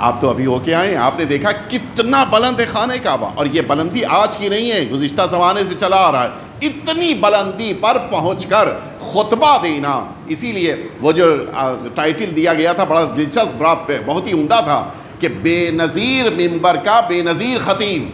آپ تو ابھی ہو کے آئے ہیں، آپ نے دیکھا کتنا بلند ہے خانہ کعبہ، اور یہ بلندی آج کی نہیں ہے، گزشتہ زمانے سے چلا آ رہا ہے۔ اتنی بلندی پر پہنچ کر خطبہ دینا، اسی لیے وہ جو ٹائٹل دیا گیا تھا بڑا دلچسپ، بہت ہی عمدہ تھا کہ بے نظیر منبر کا بے نظیر خطیب۔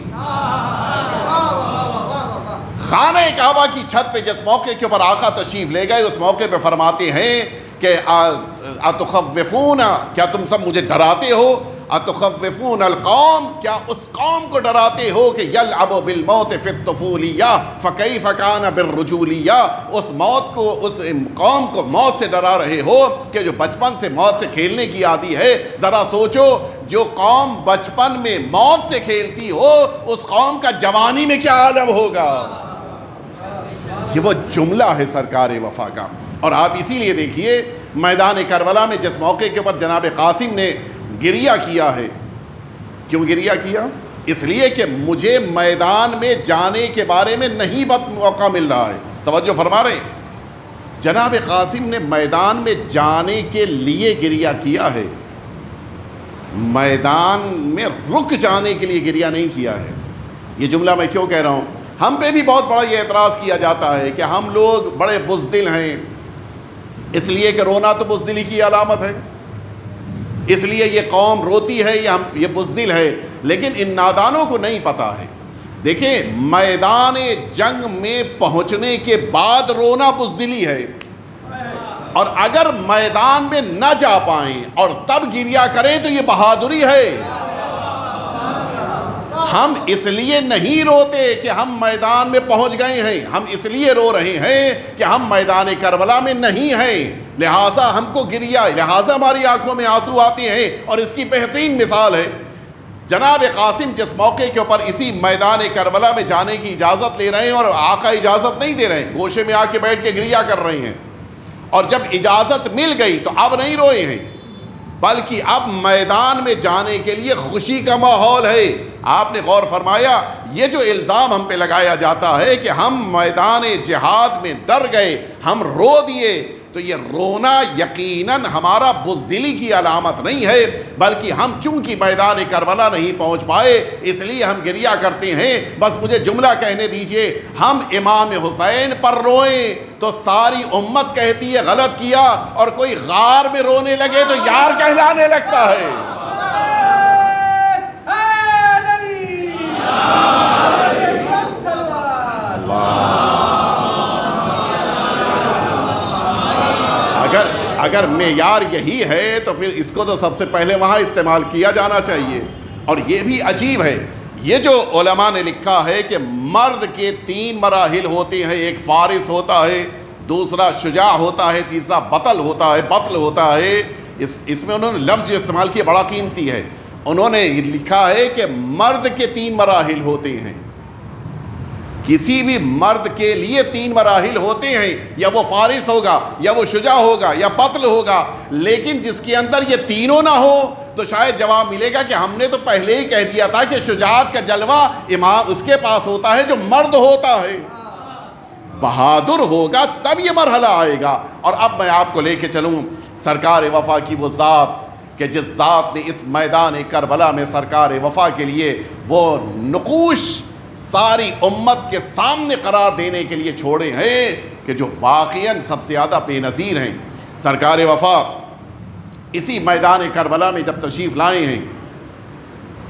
خانہ کعبہ کی چھت پہ جس موقع کے اوپر آقا تشریف لے گئے، اس موقع پہ فرماتے ہیں کہ اتخوفون، کیا تم سب مجھے ڈراتے ہو؟ اتخوفون القوم، کیا اس قوم کو ڈراتے ہو کہ یلعب بالموت فی الطفولیہ فکیف کان بالرجولیہ، اس موت کو، اس قوم کو موت سے ڈرا رہے ہو کہ جو بچپن سے موت سے کھیلنے کی عادی ہے۔ ذرا سوچو، جو قوم بچپن میں موت سے کھیلتی ہو، اس قوم کا جوانی میں کیا عالم ہوگا۔ یہ وہ جملہ ہے سرکار وفا کا۔ اور آپ اسی لیے دیکھیے میدان کربلا میں جس موقع کے اوپر جناب قاسم نے گریہ کیا ہے، کیوں گریہ کیا؟ اس لیے کہ مجھے میدان میں جانے کے بارے میں نہیں موقع مل رہا ہے۔ توجہ فرما رہے ہیں، جناب قاسم نے میدان میں جانے کے لیے گریہ کیا ہے، میدان میں رک جانے کے لیے گریہ نہیں کیا ہے۔ یہ جملہ میں کیوں کہہ رہا ہوں؟ ہم پہ بھی بہت بڑا یہ اعتراض کیا جاتا ہے کہ ہم لوگ بڑے بزدل ہیں، اس لیے کہ رونا تو بزدلی کی علامت ہے، اس لیے یہ قوم روتی ہے، یہ بزدل ہے۔ لیکن ان نادانوں کو نہیں پتہ ہے، دیکھیں میدان جنگ میں پہنچنے کے بعد رونا بزدلی ہے، اور اگر میدان میں نہ جا پائیں اور تب گریہ کریں تو یہ بہادری ہے۔ ہم اس لیے نہیں روتے کہ ہم میدان میں پہنچ گئے ہیں، ہم اس لیے رو رہے ہیں کہ ہم میدان کربلا میں نہیں ہیں، لہٰذا ہم کو گریہ، لہٰذا ہماری آنکھوں میں آنسو آتے ہیں۔ اور اس کی بہترین مثال ہے جناب قاسم جس موقع کے اوپر اسی میدان کربلا میں جانے کی اجازت لے رہے ہیں، اور آقا اجازت نہیں دے رہے ہیں، گوشے میں آ کے بیٹھ کے گریہ کر رہے ہیں، اور جب اجازت مل گئی تو اب نہیں روئے ہیں، بلکہ اب میدان میں جانے کے لیے خوشی کا ماحول ہے۔ آپ نے غور فرمایا، یہ جو الزام ہم پہ لگایا جاتا ہے کہ ہم میدان جہاد میں ڈر گئے، ہم رو دیے، تو یہ رونا یقیناً ہمارا بزدلی کی علامت نہیں ہے، بلکہ ہم چونکہ میدان کربلا نہیں پہنچ پائے اس لیے ہم گریہ کرتے ہیں۔ بس مجھے جملہ کہنے دیجئے، ہم امام حسین پر روئیں تو ساری امت کہتی ہے غلط کیا، اور کوئی غار میں رونے لگے تو یار کہلانے لگتا ہے۔ اگر معیار یہی ہے تو پھر اس کو تو سب سے پہلے وہاں استعمال کیا جانا چاہیے۔ اور یہ بھی عجیب ہے، یہ جو علماء نے لکھا ہے کہ مرد کے 3 مراحل ہوتے ہیں، ایک فارس ہوتا ہے، دوسرا شجاع ہوتا ہے، تیسرا بطل ہوتا ہے۔ اس میں انہوں نے لفظ جو استعمال کیا بڑا قیمتی ہے، انہوں نے لکھا ہے کہ مرد کے 3 مراحل ہوتے ہیں، کسی بھی مرد کے لیے 3 مراحل ہوتے ہیں، یا وہ فارس ہوگا، یا وہ شجاع ہوگا، یا بطل ہوگا، لیکن جس کے اندر یہ تینوں نہ ہو تو شاید جواب ملے گا کہ ہم نے تو پہلے ہی کہہ دیا تھا کہ شجاعت کا جلوہ امام اس کے پاس ہوتا ہے جو مرد ہوتا ہے، بہادر ہوگا تب یہ مرحلہ آئے گا۔ اور اب میں آپ کو لے کے چلوں سرکار وفا کی وہ ذات کہ جس ذات نے اس میدان کربلا میں سرکار وفا کے لیے وہ نقوش ساری امت کے سامنے قرار دینے کے لیے چھوڑے ہیں کہ جو واقعاً سب سے زیادہ بے نظیر ہیں۔ سرکار وفا اسی میدان کربلا میں جب تشریف لائے ہیں،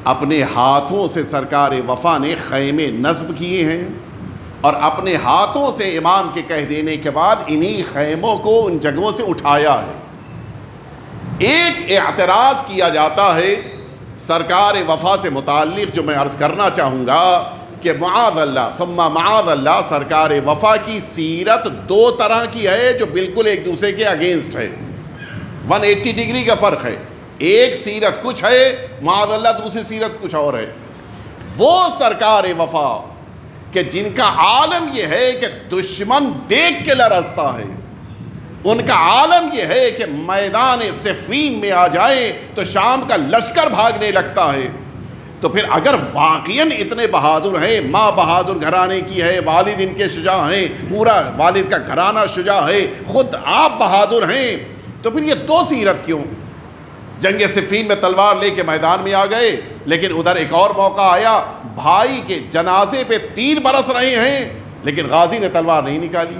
اپنے ہاتھوں سے سرکار وفا نے خیمے نصب کیے ہیں، اور اپنے ہاتھوں سے امام کے کہہ دینے کے بعد انہی خیموں کو ان جگہوں سے اٹھایا ہے۔ ایک اعتراض کیا جاتا ہے سرکار وفا سے متعلق جو میں عرض کرنا چاہوں گا کہ معاذ اللہ ثم معاذ اللہ، سرکار وفا کی سیرت 2 طرح کی ہے جو بالکل ایک دوسرے کے اگینسٹ ہے، 180 ڈگری کا فرق ہے۔ ایک سیرت کچھ ہے، معاذ اللہ دوسری سیرت کچھ اور ہے۔ وہ سرکار وفا کہ جن کا عالم یہ ہے کہ دشمن دیکھ کے لرزتا ہے، ان کا عالم یہ ہے کہ میدان صفین میں آ جائیں تو شام کا لشکر بھاگنے لگتا ہے، تو پھر اگر واقعاً اتنے بہادر ہیں، ماں بہادر گھرانے کی ہے، والد ان کے شجاع ہیں، پورا والد کا گھرانہ شجاع ہے، خود آپ بہادر ہیں، تو پھر یہ 2 سیرت کیوں؟ جنگ صفین میں تلوار لے کے میدان میں آ گئے، لیکن ادھر ایک اور موقع آیا، بھائی کے جنازے پہ تیر برس رہے ہیں لیکن غازی نے تلوار نہیں نکالی۔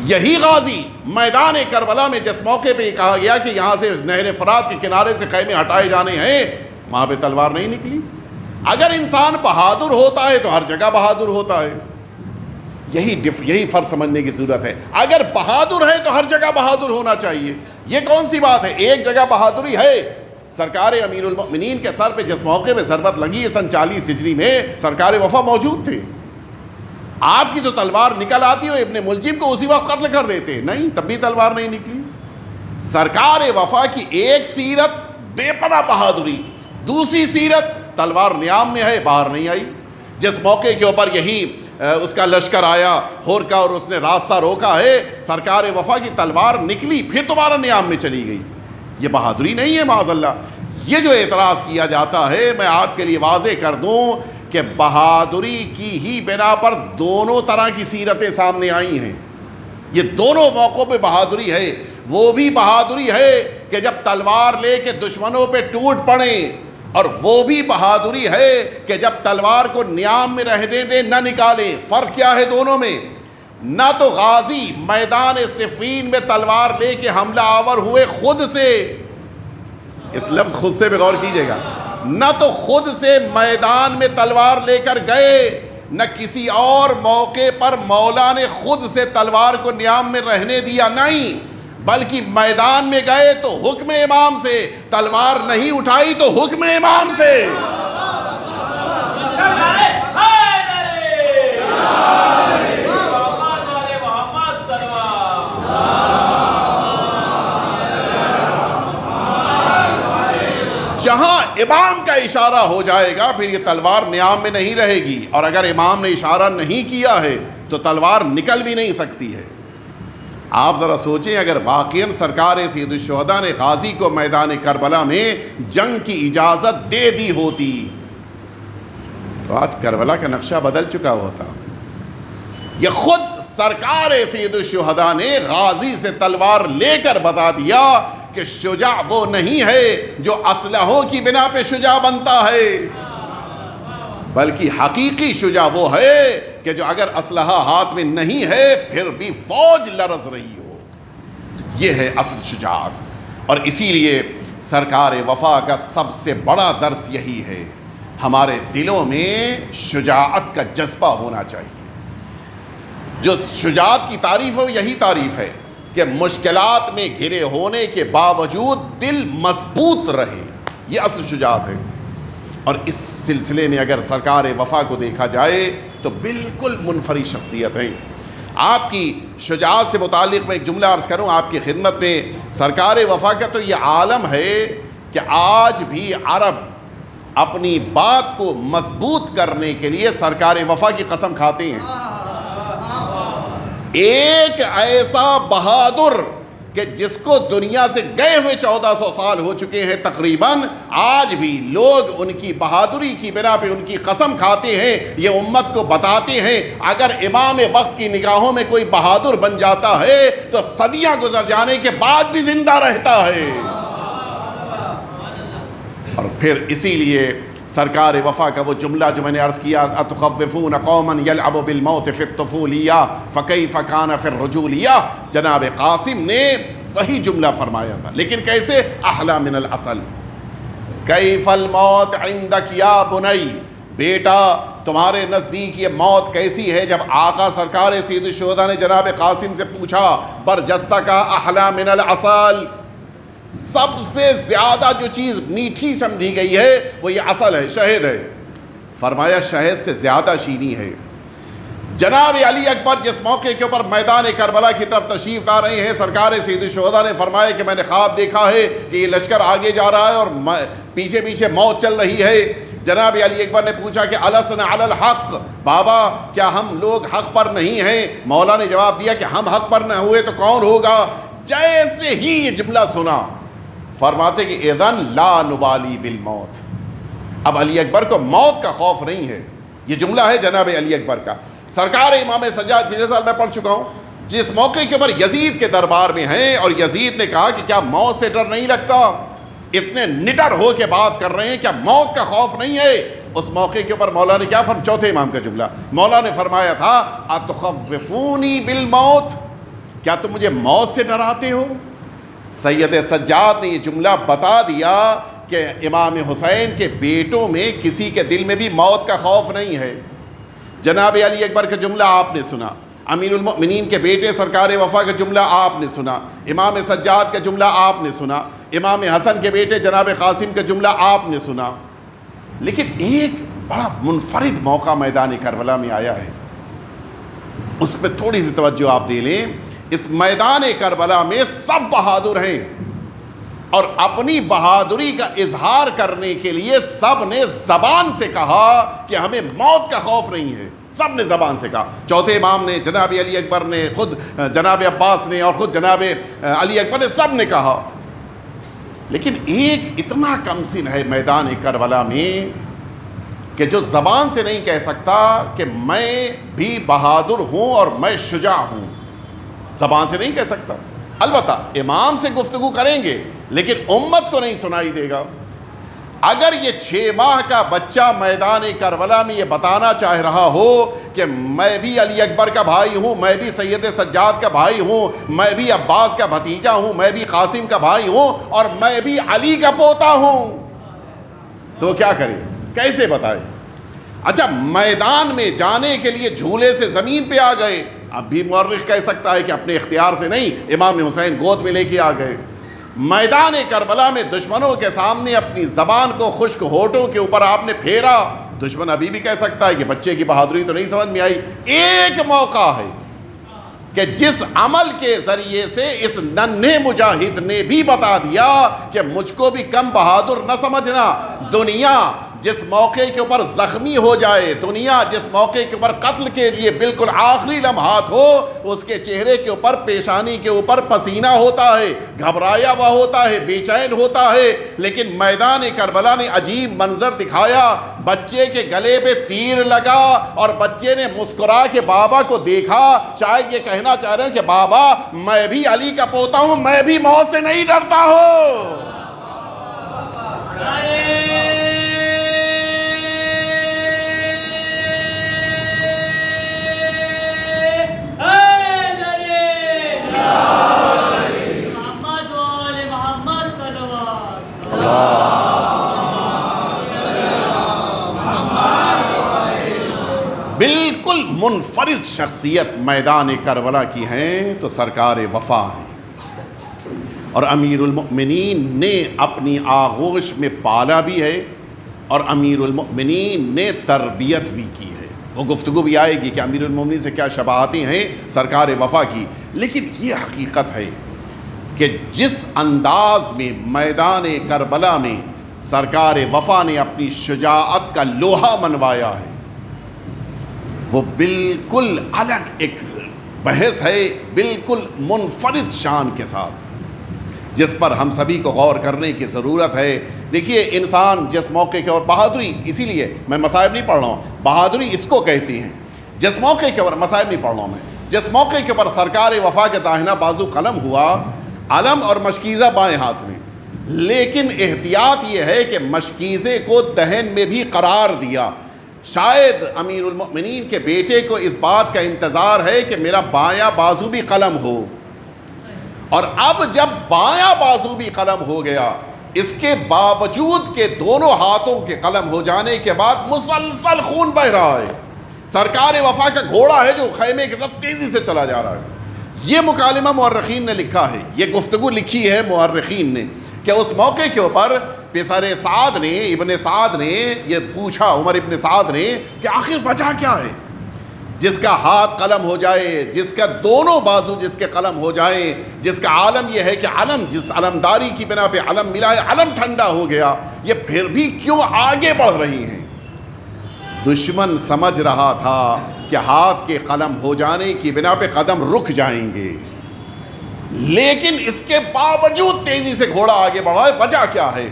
یہی غازی میدان کربلا میں جس موقع پہ یہ کہا گیا کہ یہاں سے نہر فرات کے کنارے سے خیمے ہٹائے جانے ہیں، وہاں پہ تلوار نہیں نکلی۔ اگر انسان بہادر ہوتا ہے تو ہر جگہ بہادر ہوتا ہے، یہی فرق سمجھنے کی ضرورت ہے۔ اگر بہادر ہے تو ہر جگہ بہادر ہونا چاہیے۔ یہ کون سی بات ہے؟ ایک جگہ بہادری ہے، سرکار امیر المؤمنین کے سر پہ جس موقع میں ضربت لگی ہے سن 40 ہجری میں، سرکار وفا موجود تھے۔ آپ کی تو تلوار نکل آتی ہو، ابن ملجم کو اسی وقت قتل کر دیتے، نہیں، تب بھی تلوار نہیں نکلی۔ سرکار وفا کی ایک سیرت بے پناہ بہادری، دوسری سیرت تلوار نیام میں ہے، باہر نہیں آئی۔ جس موقع کے اوپر یہی اس کا لشکر آیا ہور کا اور اس نے راستہ روکا ہے، سرکار وفا کی تلوار نکلی، پھر دوبارہ نیام میں چلی گئی۔ یہ بہادری نہیں ہے معاذ اللہ۔ یہ جو اعتراض کیا جاتا ہے، میں آپ کے لیے واضح کر دوں کہ بہادری کی ہی بنا پر دونوں طرح کی سیرتیں سامنے آئی ہیں۔ یہ دونوں موقعوں پہ بہادری ہے۔ وہ بھی بہادری ہے کہ جب تلوار لے کے دشمنوں پہ ٹوٹ پڑیں، اور وہ بھی بہادری ہے کہ جب تلوار کو نیام میں رہنے دیں، نہ نکالیں۔ فرق کیا ہے دونوں میں؟ نہ تو غازی میدان صفین میں تلوار لے کے حملہ آور ہوئے خود سے، اس لفظ خود سے بغور کیجئے گا، نہ تو خود سے میدان میں تلوار لے کر گئے، نہ کسی اور موقع پر مولا نے خود سے تلوار کو نیام میں رہنے دیا، نہیں، بلکہ میدان میں گئے تو حکم امام سے، تلوار نہیں اٹھائی تو حکم امام سے۔ جہاں امام کا اشارہ ہو جائے گا پھر یہ تلوار نیام میں نہیں رہے گی، اور اگر امام نے اشارہ نہیں کیا ہے تو تلوار نکل بھی نہیں سکتی ہے۔ آپ ذرا سوچیں، اگر واقعاً سرکار سید الشہداء نے غازی کو میدان کربلا میں جنگ کی اجازت دے دی ہوتی تو آج کربلا کا نقشہ بدل چکا ہوتا۔ یہ خود سرکار سید الشہداء نے غازی سے تلوار لے کر بتا دیا کہ شجاع وہ نہیں ہے جو اسلحوں کی بنا پہ شجاع بنتا ہے، بلکہ حقیقی شجاع وہ ہے کہ جو اگر اسلحہ ہاتھ میں نہیں ہے پھر بھی فوج لرز رہی ہو۔ یہ ہے اصل شجاعت۔ اور اسی لیے سرکار وفا کا سب سے بڑا درس یہی ہے، ہمارے دلوں میں شجاعت کا جذبہ ہونا چاہیے۔ جو شجاعت کی تعریف ہے یہی تعریف ہے کہ مشکلات میں گھرے ہونے کے باوجود دل مضبوط رہے، یہ اصل شجاعت ہے۔ اور اس سلسلے میں اگر سرکار وفا کو دیکھا جائے تو بالکل منفرد شخصیت ہے۔ آپ کی شجاعت سے متعلق میں ایک جملہ عرض کروں آپ کی خدمت میں۔ سرکار وفا کا تو یہ عالم ہے کہ آج بھی عرب اپنی بات کو مضبوط کرنے کے لیے سرکار وفا کی قسم کھاتے ہیں۔ ایک ایسا بہادر کہ جس کو دنیا سے گئے ہوئے 1400 سال ہو چکے ہیں تقریباً، آج بھی لوگ ان کی بہادری کی بنا پہ ان کی قسم کھاتے ہیں، یہ امت کو بتاتے ہیں اگر امام وقت کی نگاہوں میں کوئی بہادر بن جاتا ہے تو صدیاں گزر جانے کے بعد بھی زندہ رہتا ہے۔ اور پھر اسی لیے سرکار وفا کا وہ جملہ جو میں نے عرض کیا، اتخوفون قوما یلعب بالموت فی الطفولیہ فکیف کان فی الرجولیہ، جناب قاسم نے وہی جملہ فرمایا تھا، لیکن کیسے؟ احلی من العسل، کیف الموت عندک یا بنی، بیٹا تمہارے نزدیک یہ موت کیسی ہے؟ جب آقا سرکار سید الشہداء نے جناب قاسم سے پوچھا، برجستہ کا احلی من العسل، سب سے زیادہ جو چیز میٹھی سمجھی گئی ہے وہ یہ عسل ہے، شہد ہے۔ فرمایا شہد سے زیادہ شیریں ہے۔ جناب علی اکبر جس موقع کے اوپر میدان کربلا کی طرف تشریف لا رہے ہیں، سرکار سید الشہداء نے فرمایا کہ میں نے خواب دیکھا ہے کہ یہ لشکر آگے جا رہا ہے اور پیچھے پیچھے موت چل رہی ہے۔ جناب علی اکبر نے پوچھا کہ السنا علی الحق، بابا کیا ہم لوگ حق پر نہیں ہیں؟ مولا نے جواب دیا کہ ہم حق پر نہ ہوئے تو کون ہوگا؟ جیسے ہی یہ جملہ سنا فرماتے کہ اذن لا نبالی بالموت، اب علی اکبر کو موت کا خوف نہیں ہے۔ یہ جملہ ہے جناب علی اکبر کا۔ سرکار امام سجاد پچھلے سال میں پڑھ چکا ہوں، جس موقع کے اوپر یزید کے دربار میں ہیں اور یزید نے کہا کہ کیا موت سے ڈر نہیں لگتا، اتنے نٹر ہو کے بات کر رہے ہیں، کیا موت کا خوف نہیں ہے؟ اس موقع کے اوپر مولا نے کیا چوتھے امام کا جملہ مولا نے فرمایا تھا اتخوفونی بالموت، کیا تم مجھے موت سے ڈراتے ہو؟ سید سجاد نے یہ جملہ بتا دیا کہ امام حسین کے بیٹوں میں کسی کے دل میں بھی موت کا خوف نہیں ہے۔ جناب علی اکبر کا جملہ آپ نے سنا، امیر المؤمنین کے بیٹے سرکار وفا کا جملہ آپ نے سنا، امام سجاد کا جملہ آپ نے سنا، امام حسن کے بیٹے جناب قاسم کا جملہ آپ نے سنا، لیکن ایک بڑا منفرد موقع میدان کربلا میں آیا ہے، اس پہ تھوڑی سی توجہ آپ دے لیں۔ اس میدان کربلا میں سب بہادر ہیں اور اپنی بہادری کا اظہار کرنے کے لیے سب نے زبان سے کہا کہ ہمیں موت کا خوف نہیں ہے، سب نے زبان سے کہا۔ چوتھے امام نے، جناب علی اکبر نے، خود جناب عباس نے اور خود جناب علی اکبر نے، سب نے کہا۔ لیکن ایک اتنا کم سن ہے میدان کربلا میں کہ جو زبان سے نہیں کہہ سکتا کہ میں بھی بہادر ہوں اور میں شجاع ہوں، زبان سے نہیں کہہ سکتا۔ البتہ امام سے گفتگو کریں گے لیکن امت کو نہیں سنائی دے گا۔ اگر یہ 6 ماہ کا بچہ میدان کربلا میں یہ بتانا چاہ رہا ہو کہ میں بھی علی اکبر کا بھائی ہوں، میں بھی سید سجاد کا بھائی ہوں، میں بھی عباس کا بھتیجا ہوں، میں بھی قاسم کا بھائی ہوں اور میں بھی علی کا پوتا ہوں، تو کیا کرے، کیسے بتائے؟ اچھا، میدان میں جانے کے لیے جھولے سے زمین پہ آ گئے، اب بھی مورخ کہہ سکتا ہے کہ اپنے اختیار سے نہیں، امام حسین گود میں لے کے آ گئے۔ میدان کربلا میں دشمنوں کے سامنے اپنی زبان کو خشک ہونٹوں کے اوپر آپ نے پھیرا، دشمن ابھی بھی کہہ سکتا ہے کہ بچے کی بہادری تو نہیں سمجھ میں آئی۔ ایک موقع ہے کہ جس عمل کے ذریعے سے اس ننھے مجاہد نے بھی بتا دیا کہ مجھ کو بھی کم بہادر نہ سمجھنا، دنیا جس موقع کے اوپر زخمی ہو جائے، دنیا جس موقع کے اوپر قتل کے لیے بالکل آخری لمحات ہو، اس کے چہرے کے اوپر، پیشانی کے اوپر پسینہ ہوتا ہے، گھبرایا ہوا ہوتا ہے، بے چین ہوتا ہے، لیکن میدان کربلا نے عجیب منظر دکھایا، بچے کے گلے پہ تیر لگا اور بچے نے مسکرا کے بابا کو دیکھا، شاید یہ کہنا چاہ رہے ہیں کہ بابا میں بھی علی کا پوتا ہوں، میں بھی موت سے نہیں ڈرتا ہوں۔ بالکل منفرد شخصیت میدان کربلا کی ہیں تو سرکار وفا ہیں، اور امیر المؤمنین نے اپنی آغوش میں پالا بھی ہے اور امیر المؤمنین نے تربیت بھی کی ہے۔ وہ گفتگو بھی آئے گی کہ امیر المؤمنین سے کیا شباہتیں ہیں سرکار وفا کی، لیکن یہ حقیقت ہے کہ جس انداز میں میدان کربلا میں سرکار وفا نے اپنی شجاعت کا لوہا منوایا ہے، وہ بالکل الگ ایک بحث ہے، بالکل منفرد شان کے ساتھ، جس پر ہم سبھی کو غور کرنے کی ضرورت ہے۔ دیکھیے، انسان جس موقع کے اور بہادری، اسی لیے میں مصائب نہیں پڑھ رہا ہوں، بہادری اس کو کہتی ہیں، جس موقع کے اوپر مصائب نہیں پڑھ رہا ہوں میں، جس موقع کے اوپر سرکار وفا کے داہنا بازو قلم ہوا، علم اور مشکیزہ بائیں ہاتھ میں، لیکن احتیاط یہ ہے کہ مشکیزے کو دہن میں بھی قرار دیا۔ شاید امیر المؤمنین کے بیٹے کو اس بات کا انتظار ہے کہ میرا بایاں بازو بھی قلم ہو، اور اب جب بایاں بازو بھی قلم ہو گیا، اس کے باوجود کہ دونوں ہاتھوں کے قلم ہو جانے کے بعد مسلسل خون بہ رہا ہے، سرکار وفا کا گھوڑا ہے جو خیمے کی طرف تیزی سے چلا جا رہا ہے۔ یہ مکالمہ مورخین نے لکھا ہے، یہ گفتگو لکھی ہے مورخین نے کہ اس موقع کے اوپر پسر سعد نے، ابن سعد نے یہ پوچھا، عمر ابن سعد نے، کہ آخر وجہ کیا ہے؟ جس کا ہاتھ قلم ہو جائے، جس کا دونوں بازو جس کے قلم ہو جائیں، جس کا عالم یہ ہے کہ علم، جس علمداری کی بنا پہ علم ملا ہے، علم ٹھنڈا ہو گیا، یہ پھر بھی کیوں آگے بڑھ رہی ہیں؟ دشمن سمجھ رہا تھا کہ ہاتھ کے قلم ہو جانے کی بنا پہ قدم رک جائیں گے، لیکن اس کے باوجود تیزی سے گھوڑا آگے بڑھا ہے۔ وجہ کیا ہے؟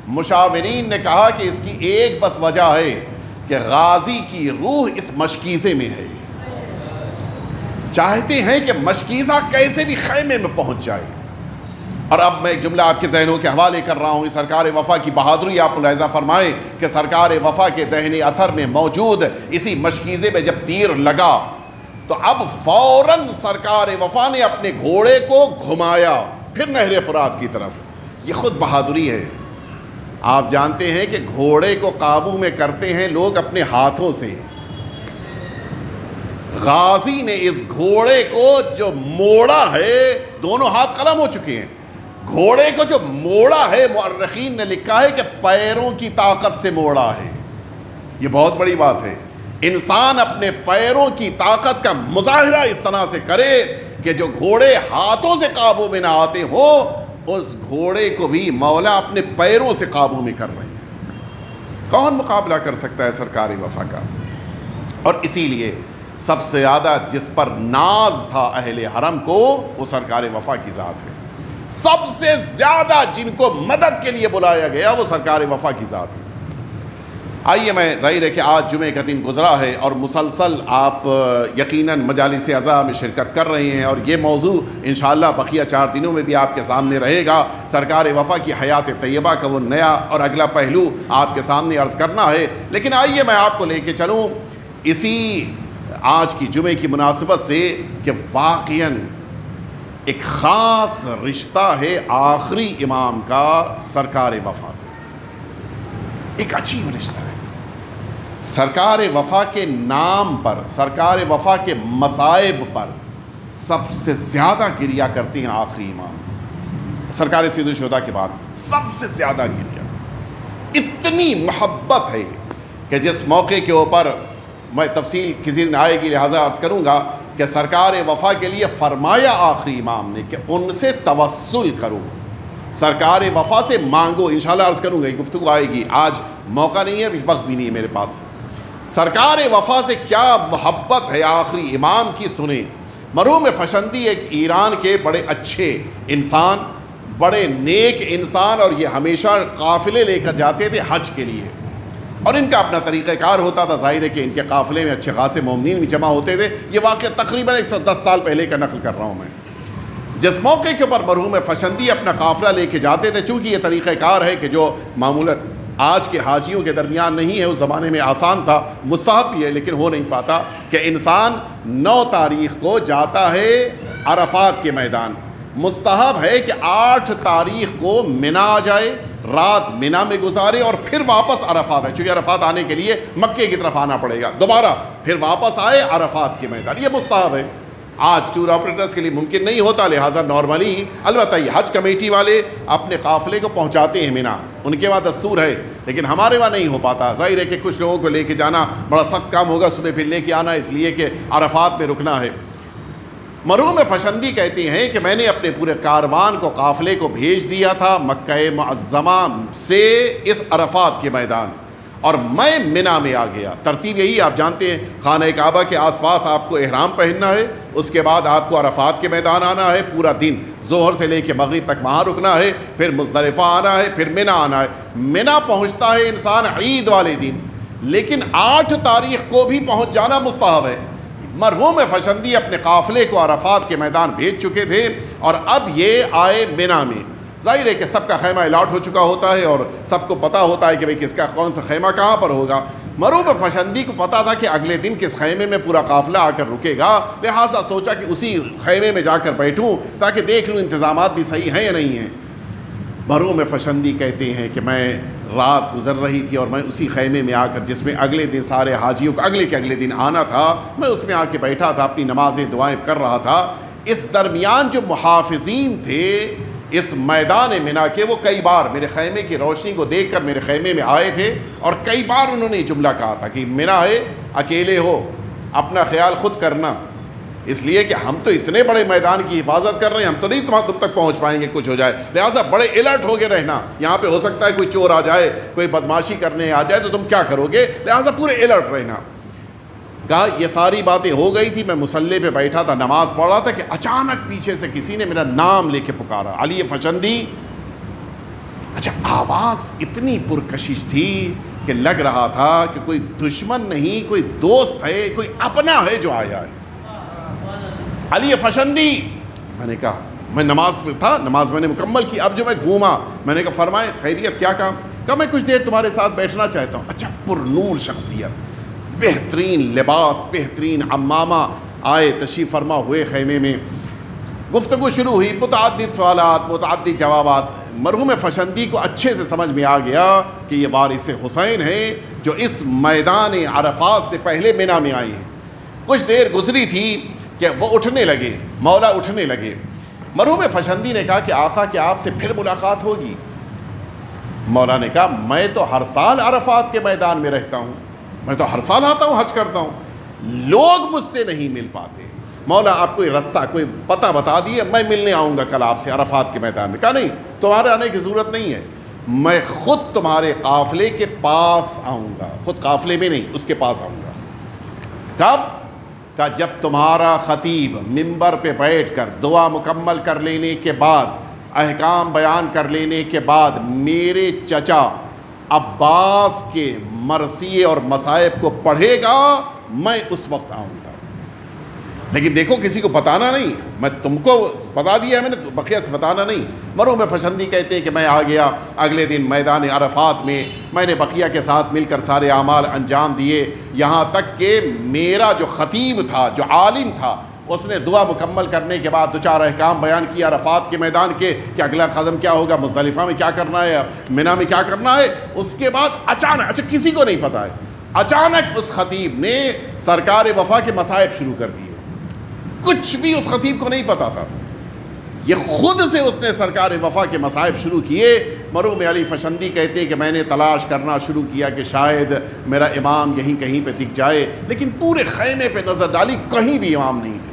مشاورین نے کہا کہ اس کی ایک بس وجہ ہے کہ غازی کی روح اس مشکیزے میں ہے، چاہتے ہیں کہ مشکیزہ کیسے بھی خیمے میں پہنچ جائے۔ اور اب میں ایک جملہ آپ کے ذہنوں کے حوالے کر رہا ہوں، سرکار وفا کی بہادری آپ ملاحظہ فرمائیں کہ سرکار وفا کے دہنے اتھر میں موجود اسی مشکیزے میں جب تیر لگا تو اب فوراً سرکار وفا نے اپنے گھوڑے کو گھمایا پھر نہر فرات کی طرف۔ یہ خود بہادری ہے۔ آپ جانتے ہیں کہ گھوڑے کو قابو میں کرتے ہیں لوگ اپنے ہاتھوں سے، غازی نے اس گھوڑے کو جو موڑا ہے، دونوں ہاتھ قلم ہو چکے ہیں، گھوڑے کو جو موڑا ہے مورخین نے لکھا ہے کہ پیروں کی طاقت سے موڑا ہے۔ یہ بہت بڑی بات ہے، انسان اپنے پیروں کی طاقت کا مظاہرہ اس طرح سے کرے کہ جو گھوڑے ہاتھوں سے قابو میں نہ آتے ہو، اس گھوڑے کو بھی مولا اپنے پیروں سے قابو میں کر رہے ہیں۔ کون مقابلہ کر سکتا ہے سرکار وفا کا؟ اور اسی لیے سب سے زیادہ جس پر ناز تھا اہل حرم کو، وہ سرکار وفا کی ذات ہے۔ سب سے زیادہ جن کو مدد کے لیے بلایا گیا وہ سرکار وفا کی ذات ہے۔ آئیے، میں ظاہر ہے کہ آج جمعہ کا دن گزرا ہے اور مسلسل آپ یقیناً مجالس عزا میں شرکت کر رہے ہیں، اور یہ موضوع انشاءاللہ بقیہ 4 دنوں میں بھی آپ کے سامنے رہے گا۔ سرکار وفا کی حیات طیبہ کا وہ نیا اور اگلا پہلو آپ کے سامنے عرض کرنا ہے، لیکن آئیے میں آپ کو لے کے چلوں اسی آج کی جمعے کی مناسبت سے کہ واقعاً ایک خاص رشتہ ہے آخری امام کا سرکار وفا سے، ایک عجیب رشتہ ہے۔ سرکار وفا کے نام پر، سرکار وفا کے مصائب پر سب سے زیادہ گریہ کرتے ہیں آخری امام، سرکار سید الشہداء کے بعد سب سے زیادہ گریہ۔ اتنی محبت ہے کہ جس موقع کے اوپر میں تفصیل کسی دن آئے گی لہٰذا عرض کروں گا کہ سرکار وفا کے لیے فرمایا آخری امام نے کہ ان سے توسل کرو، سرکار وفا سے مانگو۔ انشاءاللہ عرض کروں گا، یہ گفتگو آئے گی، آج موقع نہیں ہے، وقت بھی نہیں ہے میرے پاس۔ سرکار وفا سے کیا محبت ہے آخری امام کی، سنیں۔ مرحوم فشندی ایک ایران کے بڑے اچھے انسان، بڑے نیک انسان، اور یہ ہمیشہ قافلے لے کر جاتے تھے حج کے لیے، اور ان کا اپنا طریقہ کار ہوتا تھا۔ ظاہر ہے کہ ان کے قافلے میں اچھے خاصے مومنین بھی جمع ہوتے تھے۔ یہ واقعہ تقریباً 110 سال پہلے کا نقل کر رہا ہوں میں۔ جس موقع کے اوپر مرحوم فشندی اپنا قافلہ لے کے جاتے تھے، چونکہ یہ طریقہ کار ہے کہ جو معمولاً آج کے حاجیوں کے درمیان نہیں ہے، اس زمانے میں آسان تھا، مستحب بھی ہے لیکن ہو نہیں پاتا، کہ انسان 9 تاریخ کو جاتا ہے عرفات کے میدان، مستحب ہے کہ 8 تاریخ کو منا آ جائے، رات منا میں گزارے اور پھر واپس عرفات آئے، چونکہ عرفات آنے کے لیے مکے کی طرف آنا پڑے گا، دوبارہ پھر واپس آئے عرفات کے میدان۔ یہ مستحب ہے، آج ٹور آپریٹرز کے لیے ممکن نہیں ہوتا، لہٰذا نارملی البتہ یہ حج کمیٹی والے اپنے قافلے کو پہنچاتے ہیں منا، ان کے وہاں دستور ہے، لیکن ہمارے وہاں نہیں ہو پاتا۔ ظاہر ہے کہ کچھ لوگوں کو لے کے جانا بڑا سخت کام ہوگا، صبح پھر لے کے آنا، اس لیے کہ عرفات میں رکنا ہے۔ مرحوم فشندی کہتے ہیں کہ میں نے اپنے پورے کاروان کو، قافلے کو بھیج دیا تھا مکہ معظمہ سے اس عرفات کے میدان، اور میں منا میں آ گیا۔ ترتیب یہی آپ جانتے ہیں، خانہ کعبہ کے آس پاس آپ کو احرام پہننا ہے، اس کے بعد آپ کو عرفات کے میدان آنا ہے، پورا دن ظہر سے لے کے مغرب تک وہاں رکنا ہے، پھر مزدلفہ آنا ہے، پھر منا آنا ہے۔ منا پہنچتا ہے انسان عید والے دن، لیکن 8 تاریخ کو بھی پہنچ جانا مستحب ہے۔ مرحوم فشندی اپنے قافلے کو عرفات کے میدان بھیج چکے تھے، اور اب یہ آئے منا میں۔ ظاہر ہے کہ سب کا خیمہ الاٹ ہو چکا ہوتا ہے اور سب کو پتہ ہوتا ہے کہ بھئی کس کا کون سا خیمہ کہاں پر ہوگا۔ مرحوم فشندی کو پتہ تھا کہ اگلے دن کس خیمے میں پورا قافلہ آ کر رکے گا، لہٰذا سوچا کہ اسی خیمے میں جا کر بیٹھوں تاکہ دیکھ لوں انتظامات بھی صحیح ہیں یا نہیں ہیں۔ مرحوم فشندی کہتے ہیں کہ میں رات گزر رہی تھی اور میں اسی خیمے میں آ کر، جس میں اگلے دن سارے حاجیوں کو اگلے دن آنا تھا، میں اس میں آ کے بیٹھا تھا، اپنی نمازیں دعائیں کر رہا تھا۔ اس درمیان جو محافظین تھے اس میدان منا کے، وہ کئی بار میرے خیمے کی روشنی کو دیکھ کر میرے خیمے میں آئے تھے، اور کئی بار انہوں نے جملہ کہا تھا کہ منا ہے، اکیلے ہو، اپنا خیال خود کرنا، اس لیے کہ ہم تو اتنے بڑے میدان کی حفاظت کر رہے ہیں، ہم تو نہیں تم تک پہنچ پائیں گے، کچھ ہو جائے، لہٰذا بڑے الرٹ ہو کے رہنا، یہاں پہ ہو سکتا ہے کوئی چور آ جائے، کوئی بدماشی کرنے آ جائے تو تم کیا کرو گے، لہٰذا پورے الرٹ رہنا۔ کہا یہ ساری باتیں ہو گئی تھی، میں مصلی پہ بیٹھا تھا، نماز پڑھ رہا تھا کہ اچانک پیچھے سے کسی نے میرا نام لے کے پکارا، علی فشندی۔ اچھا، آواز اتنی پرکشش تھی کہ لگ رہا تھا کہ کوئی دشمن نہیں، کوئی دوست ہے، کوئی اپنا ہے جو آیا ہے۔ علی فشندی. میں نے کہا میں نماز پہ تھا, نماز میں نے مکمل کی, اب جو میں گھوما میں نے کہا فرمائیں خیریت کیا کام؟ کہا میں کچھ دیر تمہارے ساتھ بیٹھنا چاہتا ہوں. اچھا, پر نور شخصیت, بہترین لباس, بہترین عمامہ, آئے تشریف فرما ہوئے خیمے میں. گفتگو شروع ہوئی, متعدد سوالات, متعدد جوابات. مرحوم فشندی کو اچھے سے سمجھ میں آ گیا کہ یہ وارث حسین ہیں جو اس میدان عرفات سے پہلے مینا میں آئے ہیں. کچھ دیر گزری تھی کہ وہ اٹھنے لگے, مولا اٹھنے لگے. مرحوم فشندی نے کہا کہ آقا کیا آپ سے پھر ملاقات ہوگی؟ مولا نے کہا میں تو ہر سال عرفات کے میدان میں رہتا ہوں, میں تو ہر سال آتا ہوں, حج کرتا ہوں, لوگ مجھ سے نہیں مل پاتے. مولا آپ کوئی رستہ, کوئی پتہ بتا دیے, میں ملنے آؤں گا کل آپ سے عرفات کے میدان میں. کہا نہیں, تمہارے آنے کی ضرورت نہیں ہے, میں خود تمہارے قافلے کے پاس آؤں گا, خود قافلے میں نہیں, اس کے پاس آؤں گا. کب؟ کہ جب تمہارا خطیب منبر پہ بیٹھ کر دعا مکمل کر لینے کے بعد, احکام بیان کر لینے کے بعد میرے چچا عباس کے مرثیے اور مصائب کو پڑھے گا, میں اس وقت آؤں گا. لیکن دیکھو کسی کو بتانا نہیں, میں تم کو بتا دیا ہے میں نے, بقیہ سے بتانا نہیں. مرحوم فشندی کہتے ہیں کہ میں آ گیا اگلے دن میدان عرفات میں نے بقیہ کے ساتھ مل کر سارے اعمال انجام دیے, یہاں تک کہ میرا جو خطیب تھا, جو عالم تھا, اس نے دعا مکمل کرنے کے بعد 2-4 احکام بیان کیا عرفات کے میدان کے کہ اگلا قدم کیا ہوگا, مزدلفہ میں کیا کرنا ہے, منی میں کیا کرنا ہے. اس کے بعد اچانک, اچھا کسی کو نہیں پتا ہے, اچانک اس خطیب نے سرکار وفا کے مصائب شروع کر دیے. کچھ بھی اس خطیب کو نہیں پتا تھا, یہ خود سے اس نے سرکار وفا کے مصائب شروع کیے. مرحوم علی فشندی کہتے ہیں کہ میں نے تلاش کرنا شروع کیا کہ شاید میرا امام یہیں کہیں پہ دکھ جائے, لیکن پورے خیمے پہ نظر ڈالی, کہیں بھی امام نہیں تھے.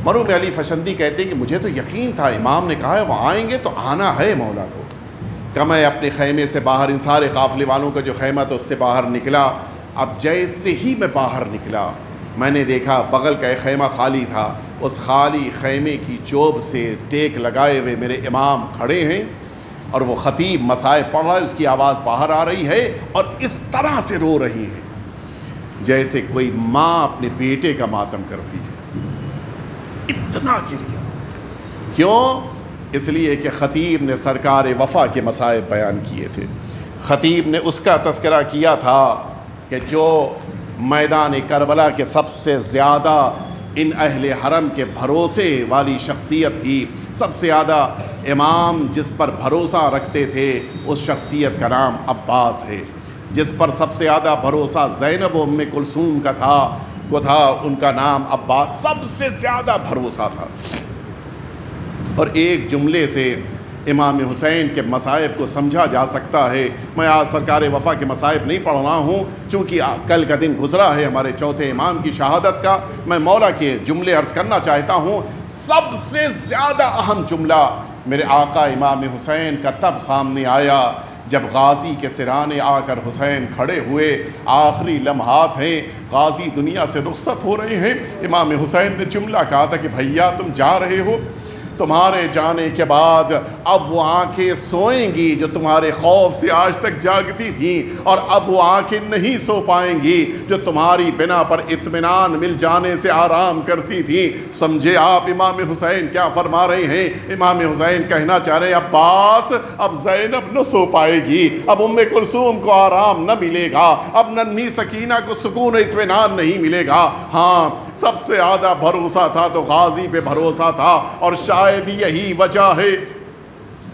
مرحوم علی فشندی کہتے ہیں کہ مجھے تو یقین تھا امام نے کہا ہے وہ آئیں گے تو آنا ہے مولا کو. کہ میں اپنے خیمے سے باہر, ان سارے قافلے والوں کا جو خیمہ تھا اس سے باہر نکلا. اب جیسے ہی میں باہر نکلا میں نے دیکھا بغل کا ایک خیمہ خالی تھا, اس خالی خیمے کی چوب سے ٹیک لگائے ہوئے میرے امام کھڑے ہیں اور وہ خطیب مصائب پڑھ رہا ہے, اس کی آواز باہر آ رہی ہے اور اس طرح سے رو رہی ہے جیسے کوئی ماں اپنے بیٹے کا ماتم کرتی ہے. اتنا گریا. کیوں؟ اس لیے کہ خطیب نے سرکار وفا کے مصائب بیان کیے تھے. خطیب نے اس کا تذکرہ کیا تھا کہ جو میدان کربلا کے سب سے زیادہ ان اہل حرم کے بھروسے والی شخصیت تھی, سب سے زیادہ امام جس پر بھروسہ رکھتے تھے اس شخصیت کا نام عباس ہے. جس پر سب سے زیادہ بھروسہ زینب و ام کلثوم کا تھا ان کا نام عباس سب سے زیادہ بھروسہ تھا. اور ایک جملے سے امام حسین کے مصائب کو سمجھا جا سکتا ہے. میں آج سرکار وفا کے مصائب نہیں پڑھ رہا ہوں چونکہ کل کا دن گزرا ہے ہمارے چوتھے امام کی شہادت کا. میں مولا کے جملے عرض کرنا چاہتا ہوں. سب سے زیادہ اہم جملہ میرے آقا امام حسین کا تب سامنے آیا جب غازی کے سرانے آ کر حسین کھڑے ہوئے. آخری لمحات ہیں, غازی دنیا سے رخصت ہو رہے ہیں. امام حسین نے جملہ کہا تھا کہ بھیا تم جا رہے ہو, تمہارے جانے کے بعد اب وہ آنکھیں سوئیں گی جو تمہارے خوف سے آج تک جاگتی تھیں, اور اب وہ آنکھیں نہیں سو پائیں گی جو تمہاری بنا پر اطمینان مل جانے سے آرام کرتی تھیں. سمجھے آپ امام حسین کیا فرما رہے ہیں؟ امام حسین کہنا چاہ رہے ہیں عباس اب زینب نہ سو پائے گی, اب ام کلثوم کو آرام نہ ملے گا, اب ننھی سکینہ کو سکون و اطمینان نہیں ملے گا. ہاں سب سے زیادہ بھروسہ تھا تو غازی پہ بھروسہ تھا, اور شاید یہی وجہ ہے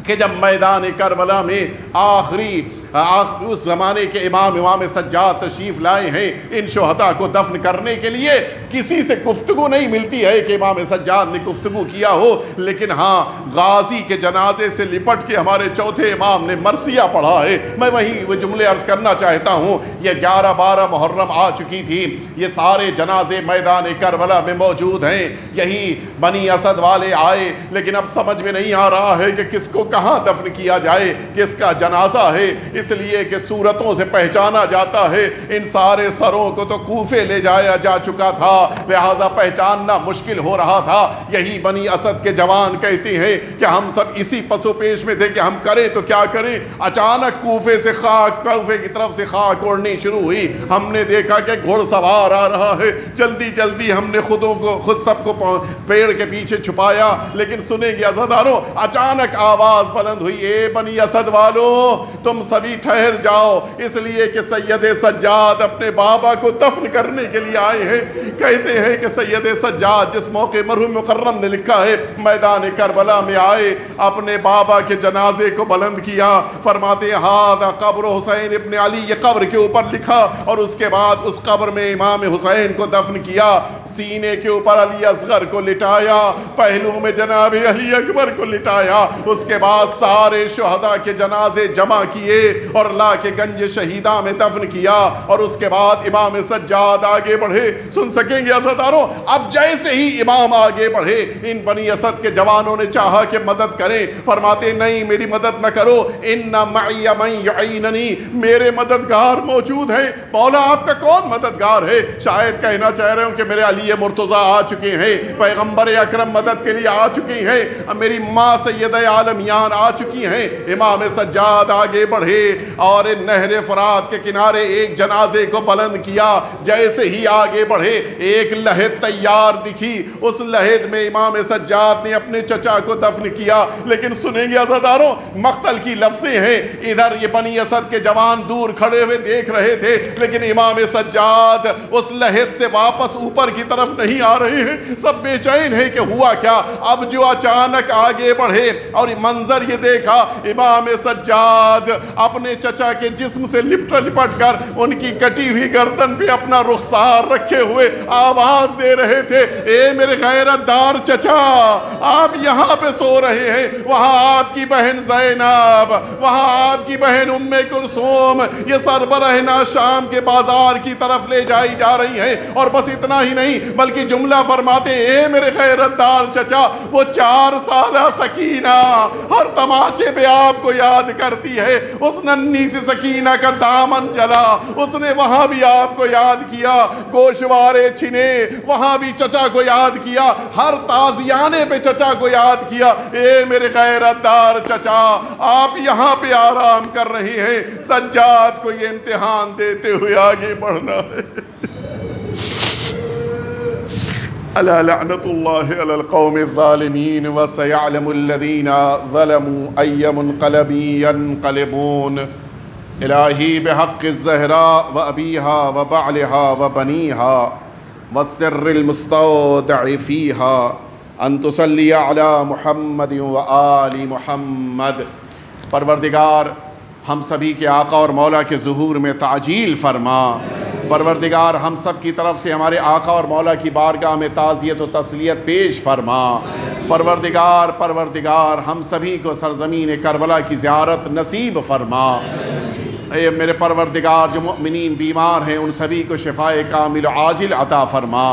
کہ جب میدان کربلا میں آخری اس زمانے کے امام سجاد تشریف لائے ہیں, ان شہداء کو دفن کرنے کے لیے کسی سے گفتگو نہیں ملتی ہے کہ امام سجاد نے گفتگو کیا ہو, لیکن ہاں غازی کے جنازے سے لپٹ کے ہمارے چوتھے امام نے مرثیہ پڑھا ہے. میں وہی وہ جملے عرض کرنا چاہتا ہوں. یہ 11-12 محرم آ چکی تھی, یہ سارے جنازے میدان کربلا میں موجود ہیں. یہی بنی اسد والے آئے, لیکن اب سمجھ میں نہیں آ رہا ہے کہ کس کو کہاں دفن کیا جائے, کس کا جنازہ ہے. اس لیے کہ صورتوں سے پہچانا جاتا ہے، ان سارے سروں کو تو کوفے لے جایا جا چکا تھا، لہٰذا پہچاننا مشکل ہو رہا تھا۔ یہی بنی اسد کے جوان کہتے ہیں کہ ہم سب اسی پس و پیش میں تھے کہ ہم کریں تو کیا کریں۔ اچانک کوفے کی طرف سے خاک اڑنی شروع ہوئی، ہم نے دیکھا کہ گھڑ سوار آ رہا ہے، جلدی جلدی ہم نے خود سب کو پیڑ کے پیچھے چھپایا۔ لیکن سنیں گے عزاداروں، اچانک آواز بلند ہوئی، اے بنی اسد والو تم سبھی ٹھہر جاؤ، اس لیے کہ سید سجاد اپنے بابا کو دفن کرنے کے لیے آئے ہیں۔ کہتے ہیں کہ سید سجاد جس موقع مرحوم مکرم نے لکھا ہے میدان کربلا میں آئے، اپنے بابا کے جنازے کو بلند کیا، فرماتے ہیں ہذا قبر حسین ابن علی، یہ قبر کے اوپر لکھا، اور اس کے بعد اس قبر میں امام حسین کو دفن کیا، سینے کے اوپر علی اصغر کو لٹایا، پہلو میں جناب علی اکبر کو لٹایا، اس کے بعد سارے شہداء کے جنازے جمع کیے اور لا کے گنج شہیداں میں دفن کیا، اور اس کے بعد امام سجاد آگے بڑھے۔ سن سکیں گے عزاداروں، اب جیسے ہی امام آگے بڑھے، ان بنی اسد کے جوانوں نے چاہا کہ مدد کریں، فرماتے نہیں میری مدد نہ کرو، ان معی من یعیننی، میرے مددگار موجود ہیں۔ مولا آپ کا کون مددگار ہے؟ شاید کہنا چاہ رہے ہوں کہ میرے علی مرتضیٰ آ چکے ہیں، پیغمبر اکرم مدد کے لیے آ چکی ہیں، میری ماں سیدہ عالمیان آ چکی ہیں۔ امام سجاد آگے بڑھے اور نہر فرات کے کنارے ایک جنازے کو بلند کیا، جیسے ہی آگے بڑھے ایک لحد تیار دکھی، اس لحد میں امام سجاد نے اپنے چچا کو دفن کیا۔ لیکن سنیں گے عزاداروں، مقتل کی لفظیں ہیں، ادھر یہ بنی اسد کے جوان دور کھڑے ہوئے دیکھ رہے تھے، لیکن امام سجاد اس لحد سے واپس اوپر کی طرف نہیں آ رہے ہیں، سب بے چین ہیں کہ ہوا کیا۔ اب جو اچانک آگے بڑھے اور منظر یہ دیکھا، امام سجاد اپنے چچا کے جسم سے لپٹ کر ان کی کٹی ہوئی گردن پہ اپنا رخسار رکھے ہوئے آواز دے رہے تھے، اے میرے غیرت دار چچا، آپ یہاں پہ سو رہے ہیں، وہاں آپ کی بہن زینب، وہاں آپ کی بہن ام کلثوم یہ سربراہ شام کے بازار کی طرف لے جائی جا رہی ہیں۔ اور بس اتنا ہی نہیں بلکہ جملہ فرماتے، اے میرے غیرت دار چچا، وہ 4 سالہ سکینہ ہر تماچے پہ آپ کو یاد کرتی ہے، اس ننھی سی سکینہ کا دامن جلا، اس نے وہاں بھی آپ کو یاد کیا، گوشوارے چھنے وہاں بھی چچا کو یاد کیا، ہر تازیانے پہ چچا کو یاد کیا۔ اے میرے غیرت دار چچا، آپ یہاں پہ آرام کر رہے ہیں، سجاد کو یہ امتحان دیتے ہوئے آگے بڑھنا ہے۔ الا لعنت اللہ علی القوم الظالمین وسیعلم الذین ظلموا ای منقلب ینقلبون۔ الہی بحق الزہراء و ابیہا و بعلہا و بنیہا والسر المستودع فیہا ان تصلی علی محمد و آل محمد۔ پروردگار ہم سبھی کے آقا اور مولا کے ظہور میں تعجیل فرما۔ پروردگار ہم سب کی طرف سے ہمارے آقا اور مولا کی بارگاہ میں تعزیت و تسلیت پیش فرما۔ پروردگار ہم سبھی کو سرزمین کربلا کی زیارت نصیب فرما۔ اے میرے پروردگار، جو مؤمنین بیمار ہیں ان سبھی کو شفائے کامل عاجل عطا فرما۔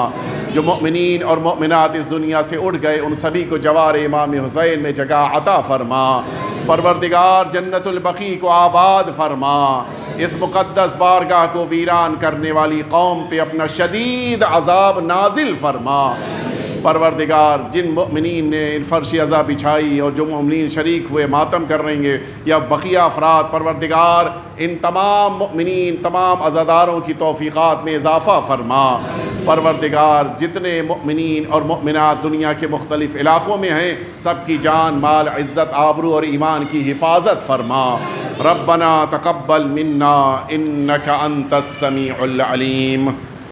جو مؤمنین اور مؤمنات اس دنیا سے اٹھ گئے ان سبھی کو جوار امام حسین میں جگہ عطا فرما۔ پروردگار جنت البقیع کو آباد فرما۔ اس مقدس بارگاہ کو ویران کرنے والی قوم پہ اپنا شدید عذاب نازل فرما۔ پروردگار جن مؤمنین نے ان فرش عزا بچھائی اور جو مؤمنین شریک ہوئے ماتم کر رہیں گے یا بقیہ افراد، پروردگار ان تمام مؤمنین تمام عزاداروں کی توفیقات میں اضافہ فرما۔ پروردگار جتنے مؤمنین اور مؤمنات دنیا کے مختلف علاقوں میں ہیں سب کی جان مال عزت آبرو اور ایمان کی حفاظت فرما۔ ربنا تقبل منا انک انت السمیع العلیم۔